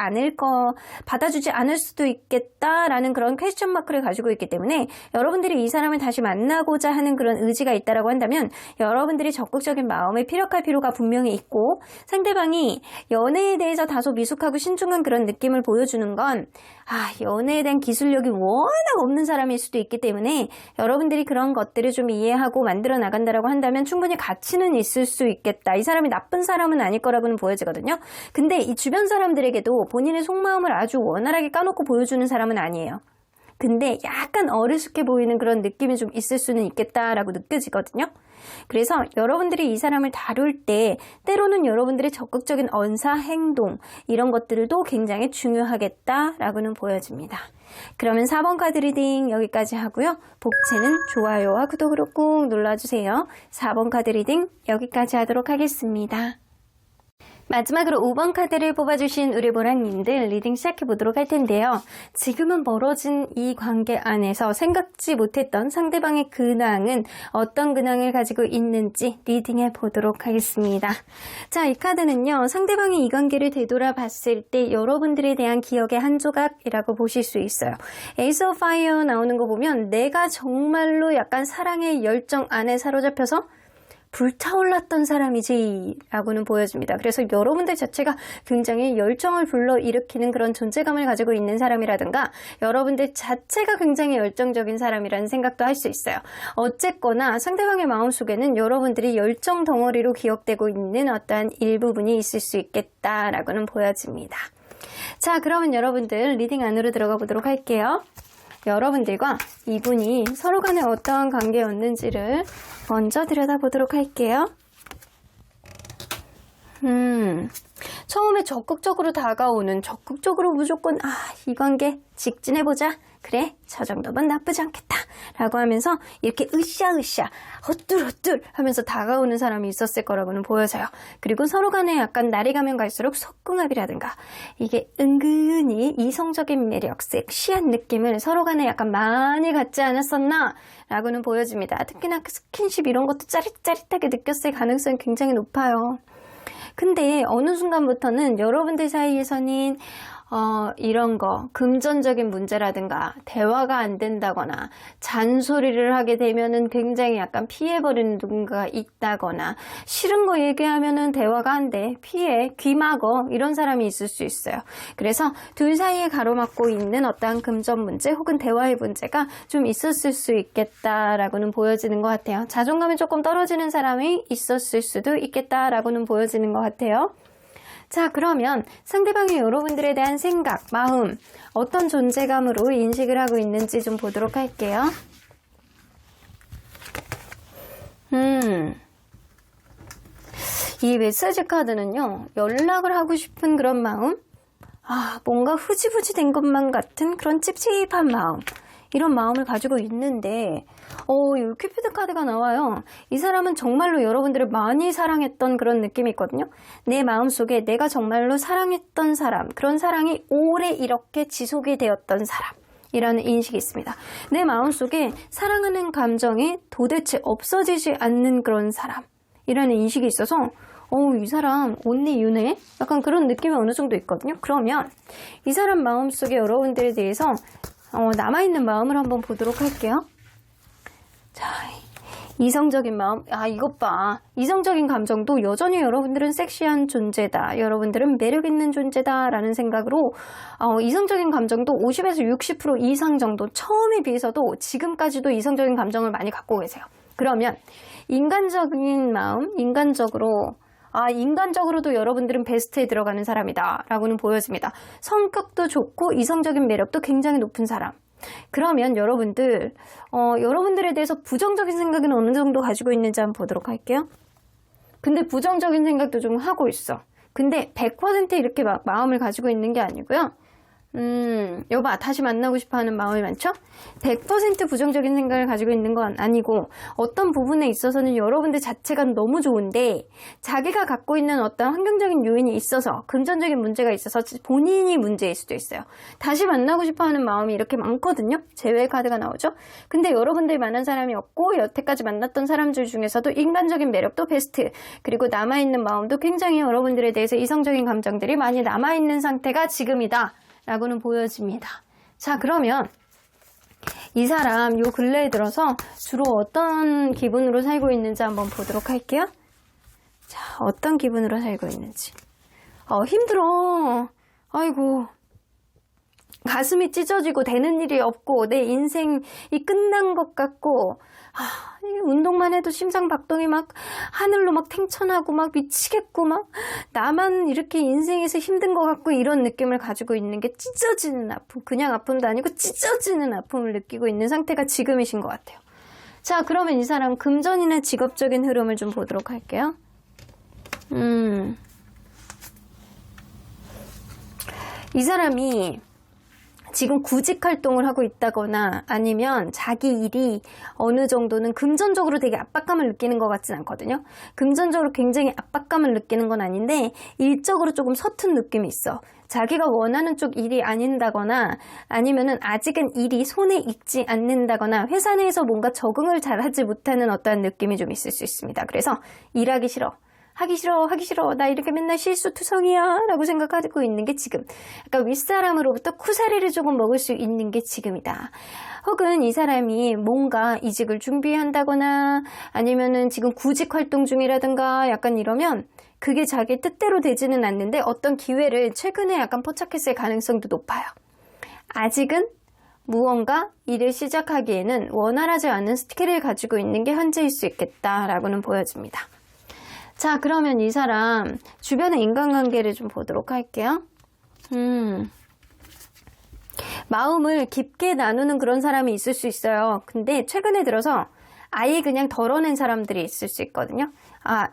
않을 수도 있겠다라는 그런 퀘스천 마크를 가지고 있기 때문에 여러분들이 이 사람을 다시 만나고자 하는 그런 의지가 있다라고 한다면 여러분들이 적극적인 마음을 피력할 필요가 분명히 있고 상대방이 연애에 대해서 다소 미숙하고 신중한 그런 느낌을 보여주는 건 연애에 대한 기술력이 워낙 없는 사람일 수도 있기 때문에 여러분들이 그런 것들을 좀 이해하고 만들어 나간다라고 한다면 충분히 가치는 있을 수 있겠다. 이 사람이 나쁜 사람은 아닐 거라고는 보여지거든요. 근데 이 주변 사람들에게도 본인의 속마음을 아주 원활하게 까놓고 보여주는 사람은 아니에요. 근데 약간 어리숙해 보이는 그런 느낌이 좀 있을 수는 있겠다라고 느껴지거든요. 그래서 여러분들이 이 사람을 다룰 때 때로는 여러분들의 적극적인 언사, 행동 이런 것들도 굉장히 중요하겠다라고는 보여집니다. 그러면 4번 카드 리딩 여기까지 하고요. 복채는 좋아요와 구독으로 꾹 눌러주세요. 4번 카드 리딩 여기까지 하도록 하겠습니다. 마지막으로 5번 카드를 뽑아주신 우리 보라님들 리딩 시작해보도록 할 텐데요. 지금은 멀어진 이 관계 안에서 생각지 못했던 상대방의 근황은 어떤 근황을 가지고 있는지 리딩해보도록 하겠습니다. 자, 이 카드는요. 상대방이 이 관계를 되돌아봤을 때 여러분들에 대한 기억의 한 조각이라고 보실 수 있어요. 에이스 오브 파이어 나오는 거 보면 내가 정말로 약간 사랑의 열정 안에 사로잡혀서 불타올랐던 사람이지 라고는 보여집니다. 그래서 여러분들 자체가 굉장히 열정을 불러일으키는 그런 존재감을 가지고 있는 사람이라든가 여러분들 자체가 굉장히 열정적인 사람이라는 생각도 할 수 있어요. 어쨌거나 상대방의 마음속에는 여러분들이 열정 덩어리로 기억되고 있는 어떠한 일부분이 있을 수 있겠다라고는 보여집니다. 자, 그러면 여러분들 리딩 안으로 들어가 보도록 할게요. 여러분들과 이분이 서로 간에 어떠한 관계였는지를 먼저 들여다보도록 할게요. 처음에 적극적으로 다가오는 적극적으로 무조건 이 관계 직진해보자. 그래, 저 정도면 나쁘지 않겠다 라고 하면서 이렇게 으쌰으쌰 헛둘헛둘 하면서 다가오는 사람이 있었을 거라고는 보여져요. 그리고 서로 간에 약간 날이 가면 갈수록 속궁합이라든가 이게 은근히 이성적인 매력, 섹시한 느낌을 서로 간에 약간 많이 갖지 않았었나 라고는 보여집니다. 특히나 그 스킨십 이런 것도 짜릿짜릿하게 느꼈을 가능성이 굉장히 높아요. 근데 어느 순간부터는 여러분들 사이에서는 이런 거, 금전적인 문제라든가, 대화가 안 된다거나, 잔소리를 하게 되면은 굉장히 약간 피해버리는 누군가가 있다거나, 싫은 거 얘기하면은 대화가 안 돼. 피해, 귀 막어. 이런 사람이 있을 수 있어요. 그래서 둘 사이에 가로막고 있는 어떠한 금전 문제 혹은 대화의 문제가 좀 있었을 수 있겠다라고는 보여지는 것 같아요. 자존감이 조금 떨어지는 사람이 있었을 수도 있겠다라고는 보여지는 것 같아요. 자, 그러면 상대방이 여러분들에 대한 생각, 마음, 어떤 존재감으로 인식을 하고 있는지 좀 보도록 할게요. 이 메시지 카드는요, 연락을 하고 싶은 그런 마음, 뭔가 흐지부지 된 것만 같은 그런 찝찝한 마음, 이런 마음을 가지고 있는데 이 큐피드 카드가 나와요. 이 사람은 정말로 여러분들을 많이 사랑했던 그런 느낌이 있거든요. 내 마음속에 내가 정말로 사랑했던 사람, 그런 사랑이 오래 이렇게 지속이 되었던 사람 이라는 인식이 있습니다. 내 마음속에 사랑하는 감정이 도대체 없어지지 않는 그런 사람 이라는 인식이 있어서 이 사람 온리 유네? 약간 그런 느낌이 어느 정도 있거든요. 그러면 이 사람 마음속에 여러분들에 대해서 남아있는 마음을 한번 보도록 할게요. 자, 이성적인 마음. 이것 봐. 이성적인 감정도 여전히 여러분들은 섹시한 존재다. 여러분들은 매력있는 존재다. 라는 생각으로 이성적인 감정도 50에서 60% 이상 정도 처음에 비해서도 지금까지도 이성적인 감정을 많이 갖고 계세요. 그러면 인간적인 마음, 인간적으로도 여러분들은 베스트에 들어가는 사람이다 라고는 보여집니다. 성격도 좋고 이성적인 매력도 굉장히 높은 사람. 그러면 여러분들 여러분들에 대해서 부정적인 생각은 어느 정도 가지고 있는지 한번 보도록 할게요. 근데 부정적인 생각도 좀 하고 있어. 근데 100% 이렇게 막 마음을 가지고 있는 게 아니고요. 여봐, 다시 만나고 싶어 하는 마음이 많죠? 100% 부정적인 생각을 가지고 있는 건 아니고 어떤 부분에 있어서는 여러분들 자체가 너무 좋은데 자기가 갖고 있는 어떤 환경적인 요인이 있어서 금전적인 문제가 있어서 본인이 문제일 수도 있어요. 다시 만나고 싶어 하는 마음이 이렇게 많거든요. 제외 카드가 나오죠. 근데 여러분들 만난 사람이 없고 여태까지 만났던 사람들 중에서도 인간적인 매력도 베스트, 그리고 남아있는 마음도 굉장히 여러분들에 대해서 이성적인 감정들이 많이 남아있는 상태가 지금이다 라고는 보여집니다. 자, 그러면 이 사람 요 근래에 들어서 주로 어떤 기분으로 살고 있는지 한번 보도록 할게요. 자, 어떤 기분으로 살고 있는지. 힘들어. 아이고, 가슴이 찢어지고 되는 일이 없고 내 인생이 끝난 것 같고 운동만 해도 심장 박동이 막 하늘로 막 탱천하고 막 미치겠고 막 나만 이렇게 인생에서 힘든 것 같고 이런 느낌을 가지고 있는 게 찢어지는 아픔, 그냥 아픔도 아니고 찢어지는 아픔을 느끼고 있는 상태가 지금이신 것 같아요. 자, 그러면 이 사람 금전이나 직업적인 흐름을 좀 보도록 할게요. 이 사람이 지금 구직 활동을 하고 있다거나 아니면 자기 일이 어느 정도는 금전적으로 되게 압박감을 느끼는 것 같진 않거든요. 금전적으로 굉장히 압박감을 느끼는 건 아닌데 일적으로 조금 서툰 느낌이 있어. 자기가 원하는 쪽 일이 아닌다거나 아니면은 아직은 일이 손에 익지 않는다거나 회사 내에서 뭔가 적응을 잘 하지 못하는 어떠한 느낌이 좀 있을 수 있습니다. 그래서 일하기 싫어. 하기 싫어. 나 이렇게 맨날 실수투성이야 라고 생각하고 있는 게 지금. 그러니까 윗사람으로부터 쿠사리를 조금 먹을 수 있는 게 지금이다. 혹은 이 사람이 뭔가 이직을 준비한다거나 아니면은 지금 구직 활동 중이라든가 약간 이러면 그게 자기 뜻대로 되지는 않는데 어떤 기회를 최근에 약간 포착했을 가능성도 높아요. 아직은 무언가 일을 시작하기에는 원활하지 않은 스킬을 가지고 있는 게 현재일 수 있겠다라고는 보여집니다. 자, 그러면 이 사람 주변의 인간관계를 좀 보도록 할게요. 마음을 깊게 나누는 그런 사람이 있을 수 있어요. 근데 최근에 들어서 아예 그냥 덜어낸 사람들이 있을 수 있거든요.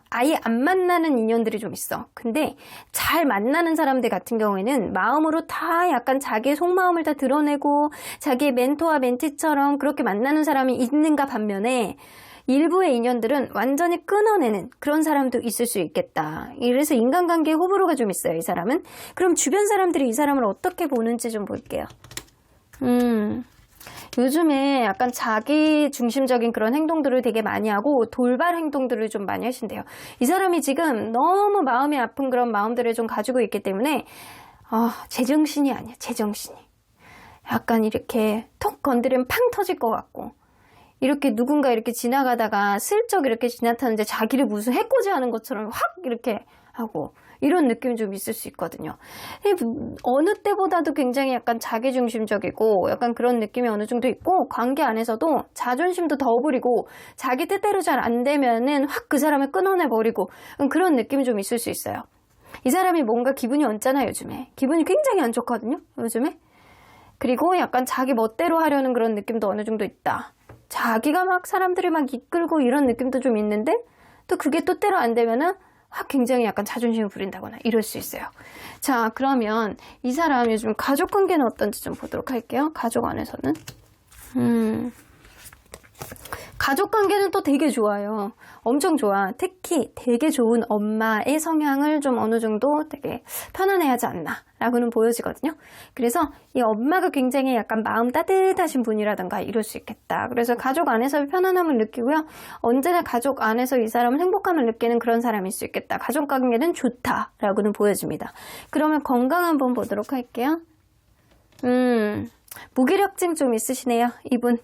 아예 안 만나는 인연들이 좀 있어. 근데 잘 만나는 사람들 같은 경우에는 마음으로 다 약간 자기의 속마음을 다 드러내고 자기의 멘토와 멘티처럼 그렇게 만나는 사람이 있는가 반면에 일부의 인연들은 완전히 끊어내는 그런 사람도 있을 수 있겠다. 그래서 인간관계에 호불호가 좀 있어요, 이 사람은. 그럼 주변 사람들이 이 사람을 어떻게 보는지 좀 볼게요. 요즘에 약간 자기 중심적인 그런 행동들을 되게 많이 하고 돌발 행동들을 좀 많이 하신대요. 이 사람이 지금 너무 마음이 아픈 그런 마음들을 좀 가지고 있기 때문에 제정신이 아니야, 제정신이. 약간 이렇게 톡 건드리면 팡 터질 것 같고, 이렇게 누군가 이렇게 지나가다가 슬쩍 이렇게 지나타는데 자기를 무슨 해코지 하는 것처럼 확 이렇게 하고, 이런 느낌이 좀 있을 수 있거든요. 어느 때보다도 굉장히 약간 자기중심적이고 약간 그런 느낌이 어느 정도 있고, 관계 안에서도 자존심도 더 부리고 자기 뜻대로 잘 안 되면은 확 그 사람을 끊어내버리고 그런 느낌이 좀 있을 수 있어요. 이 사람이 뭔가 기분이 언짢아, 요즘에. 기분이 굉장히 안 좋거든요, 요즘에. 그리고 약간 자기 멋대로 하려는 그런 느낌도 어느 정도 있다. 자기가 막 사람들을 막 이끌고 이런 느낌도 좀 있는데, 또 그게 뜻대로 안 되면은 확 굉장히 약간 자존심을 부린다거나 이럴 수 있어요. 자, 그러면 이 사람 요즘 가족 관계는 어떤지 좀 보도록 할게요. 가족 안에서는. 가족 관계는 또 되게 좋아요. 엄청 좋아. 특히 되게 좋은 엄마의 성향을 좀 어느 정도 되게 편안해야 하지 않나 라고는 보여지거든요. 그래서 이 엄마가 굉장히 약간 마음 따뜻하신 분이라던가 이럴 수 있겠다. 그래서 가족 안에서의 편안함을 느끼고요. 언제나 가족 안에서 이 사람은 행복함을 느끼는 그런 사람일 수 있겠다. 가족 관계는 좋다라고는 보여집니다. 그러면 건강 한번 보도록 할게요. 무기력증 좀 있으시네요, 이분.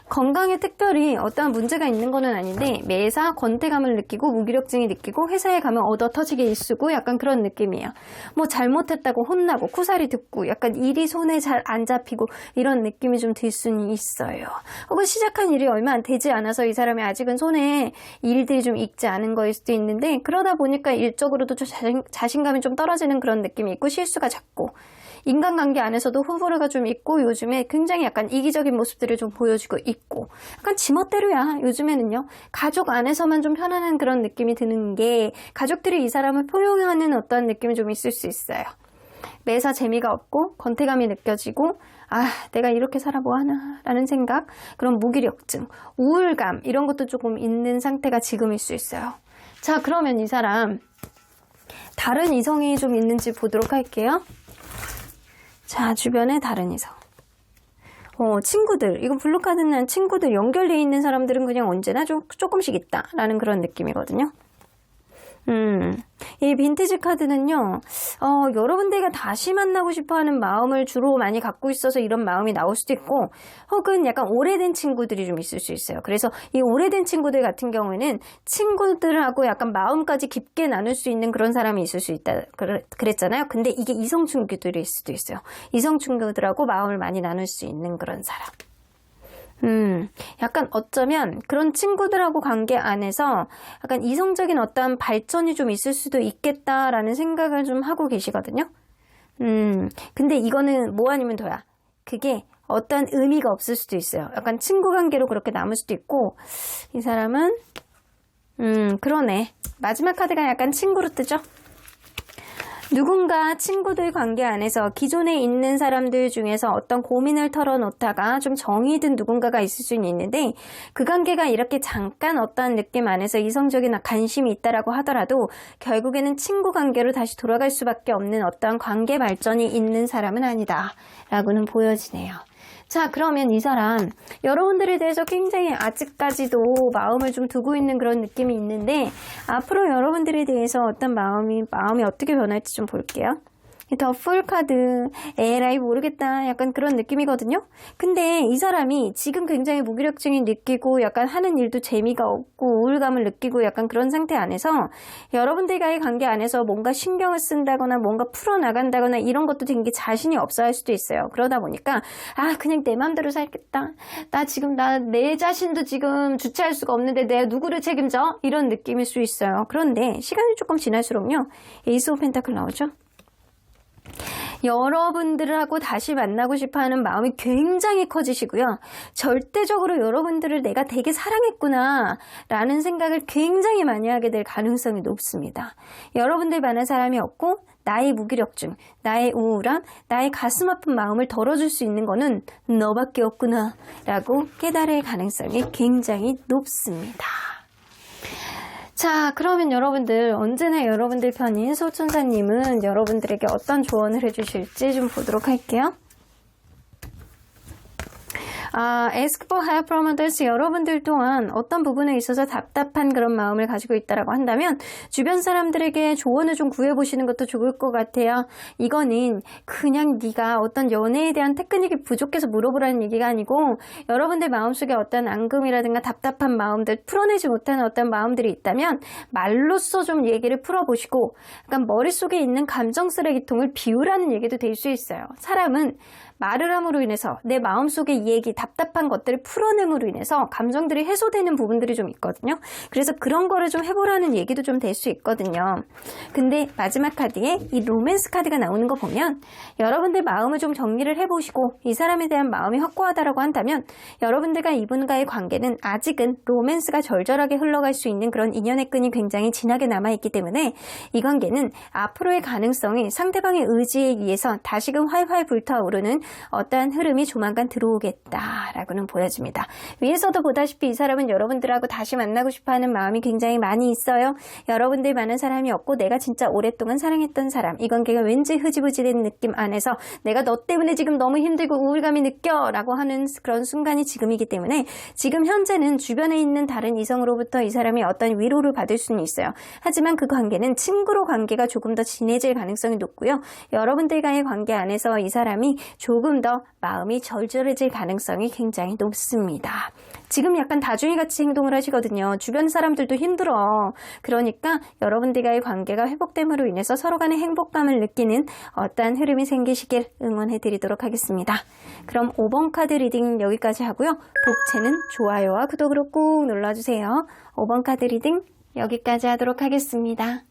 건강에 특별히 어떠한 문제가 있는 거는 아닌데, 매사 권태감을 느끼고 무기력증이 느끼고 회사에 가면 얻어 터지게 일쓰고 약간 그런 느낌이에요. 뭐 잘못했다고 혼나고 쿠사리 듣고 약간 일이 손에 잘 안 잡히고 이런 느낌이 좀 들 수는 있어요. 혹은 시작한 일이 얼마 안 되지 않아서 이 사람이 아직은 손에 일들이 좀 익지 않은 거일 수도 있는데, 그러다 보니까 일적으로도 좀 자신감이 좀 떨어지는 그런 느낌이 있고 실수가 잦고, 인간관계 안에서도 호불호가 좀 있고, 요즘에 굉장히 약간 이기적인 모습들을 좀 보여주고 있고, 약간 지멋대로야. 요즘에는요, 가족 안에서만 좀 편안한 그런 느낌이 드는 게, 가족들이 이 사람을 포용하는 어떤 느낌이 좀 있을 수 있어요. 매사 재미가 없고 권태감이 느껴지고, 내가 이렇게 살아 뭐하나 라는 생각, 그런 무기력증, 우울감 이런 것도 조금 있는 상태가 지금일 수 있어요. 자, 그러면 이 사람 다른 이성이 좀 있는지 보도록 할게요. 자, 주변에 다른 이성. 친구들. 이건 블루카드는 친구들 연결되어 있는 사람들은 그냥 언제나 조금씩 있다라는 그런 느낌이거든요. 이 빈티지 카드는요, 여러분들과 다시 만나고 싶어 하는 마음을 주로 많이 갖고 있어서 이런 마음이 나올 수도 있고, 혹은 약간 오래된 친구들이 좀 있을 수 있어요. 그래서 이 오래된 친구들 같은 경우에는 친구들하고 약간 마음까지 깊게 나눌 수 있는 그런 사람이 있을 수 있다 그랬잖아요. 근데 이게 이성 친구들일 수도 있어요. 이성 친구들하고 마음을 많이 나눌 수 있는 그런 사람. 약간 어쩌면 그런 친구들하고 관계 안에서 약간 이성적인 어떤 발전이 좀 있을 수도 있겠다라는 생각을 좀 하고 계시거든요. 근데 이거는 뭐 아니면 더야. 그게 어떤 의미가 없을 수도 있어요. 약간 친구 관계로 그렇게 남을 수도 있고, 이 사람은, 그러네. 마지막 카드가 약간 친구로 뜨죠? 누군가 친구들 관계 안에서 기존에 있는 사람들 중에서 어떤 고민을 털어놓다가 좀 정이 든 누군가가 있을 수는 있는데, 그 관계가 이렇게 잠깐 어떤 느낌 안에서 이성적인 관심이 있다라고 하더라도 결국에는 친구 관계로 다시 돌아갈 수밖에 없는 어떤 관계 발전이 있는 사람은 아니다 라고는 보여지네요. 자, 그러면 이 사람 여러분들에 대해서 굉장히 아직까지도 마음을 좀 두고 있는 그런 느낌이 있는데, 앞으로 여러분들에 대해서 어떤 마음이 어떻게 변할지 좀 볼게요. 더 풀 카드, 에라이 모르겠다 약간 그런 느낌이거든요. 근데 이 사람이 지금 굉장히 무기력증이 느끼고 약간 하는 일도 재미가 없고 우울감을 느끼고 약간 그런 상태 안에서 여러분들과의 관계 안에서 뭔가 신경을 쓴다거나 뭔가 풀어나간다거나 이런 것도 되게 자신이 없어 할 수도 있어요. 그러다 보니까 그냥 내 맘대로 살겠다. 내 자신도 지금 주체할 수가 없는데 내가 누구를 책임져? 이런 느낌일 수 있어요. 그런데 시간이 조금 지날수록요, 에이스 오브 펜타클 나오죠? 여러분들하고 다시 만나고 싶어하는 마음이 굉장히 커지시고요. 절대적으로 여러분들을 내가 되게 사랑했구나 라는 생각을 굉장히 많이 하게 될 가능성이 높습니다. 여러분들만한 사람이 없고, 나의 무기력증, 나의 우울함, 나의 가슴 아픈 마음을 덜어줄 수 있는 거는 너밖에 없구나 라고 깨달을 가능성이 굉장히 높습니다. 자, 그러면 여러분들, 언제나 여러분들 편인 소천사님은 여러분들에게 어떤 조언을 해주실지 좀 보도록 할게요. ask for help from others. 여러분들 또한 어떤 부분에 있어서 답답한 그런 마음을 가지고 있다라고 한다면 주변 사람들에게 조언을 좀 구해보시는 것도 좋을 것 같아요. 이거는 그냥 네가 어떤 연애에 대한 테크닉이 부족해서 물어보라는 얘기가 아니고 여러분들 마음속에 어떤 앙금이라든가 답답한 마음들, 풀어내지 못하는 어떤 마음들이 있다면 말로써 좀 얘기를 풀어보시고 약간 머릿속에 있는 감정 쓰레기통을 비우라는 얘기도 될 수 있어요. 사람은 말을 함으로 인해서 내 마음속의 이 얘기, 답답한 것들을 풀어냄으로 인해서 감정들이 해소되는 부분들이 좀 있거든요. 그래서 그런 거를 좀 해보라는 얘기도 좀 될 수 있거든요. 근데 마지막 카드에 이 로맨스 카드가 나오는 거 보면 여러분들 마음을 좀 정리를 해보시고 이 사람에 대한 마음이 확고하다라고 한다면 여러분들과 이분과의 관계는 아직은 로맨스가 절절하게 흘러갈 수 있는 그런 인연의 끈이 굉장히 진하게 남아있기 때문에 이 관계는 앞으로의 가능성이 상대방의 의지에 의해서 다시금 활활 불타오르는 어떠한 흐름이 조만간 들어오겠다라고는 보여집니다. 위에서도 보다시피 이 사람은 여러분들하고 다시 만나고 싶어하는 마음이 굉장히 많이 있어요. 여러분들만한 사람이 없고 내가 진짜 오랫동안 사랑했던 사람, 이 관계가 왠지 흐지부지된 느낌 안에서 내가 너 때문에 지금 너무 힘들고 우울감이 느껴 라고 하는 그런 순간이 지금이기 때문에 지금 현재는 주변에 있는 다른 이성으로부터 이 사람이 어떤 위로를 받을 수는 있어요. 하지만 그 관계는 친구로 관계가 조금 더 진해질 가능성이 높고요. 여러분들과의 관계 안에서 이 사람이 조금 더 마음이 절절해질 가능성이 굉장히 높습니다. 지금 약간 다중이같이 행동을 하시거든요. 주변 사람들도 힘들어. 그러니까 여러분들과의 관계가 회복됨으로 인해서 서로 간의 행복감을 느끼는 어떠한 흐름이 생기시길 응원해드리도록 하겠습니다. 그럼 5번 카드 리딩 여기까지 하고요. 복채는 좋아요와 구독으로 꾹 눌러주세요. 5번 카드 리딩 여기까지 하도록 하겠습니다.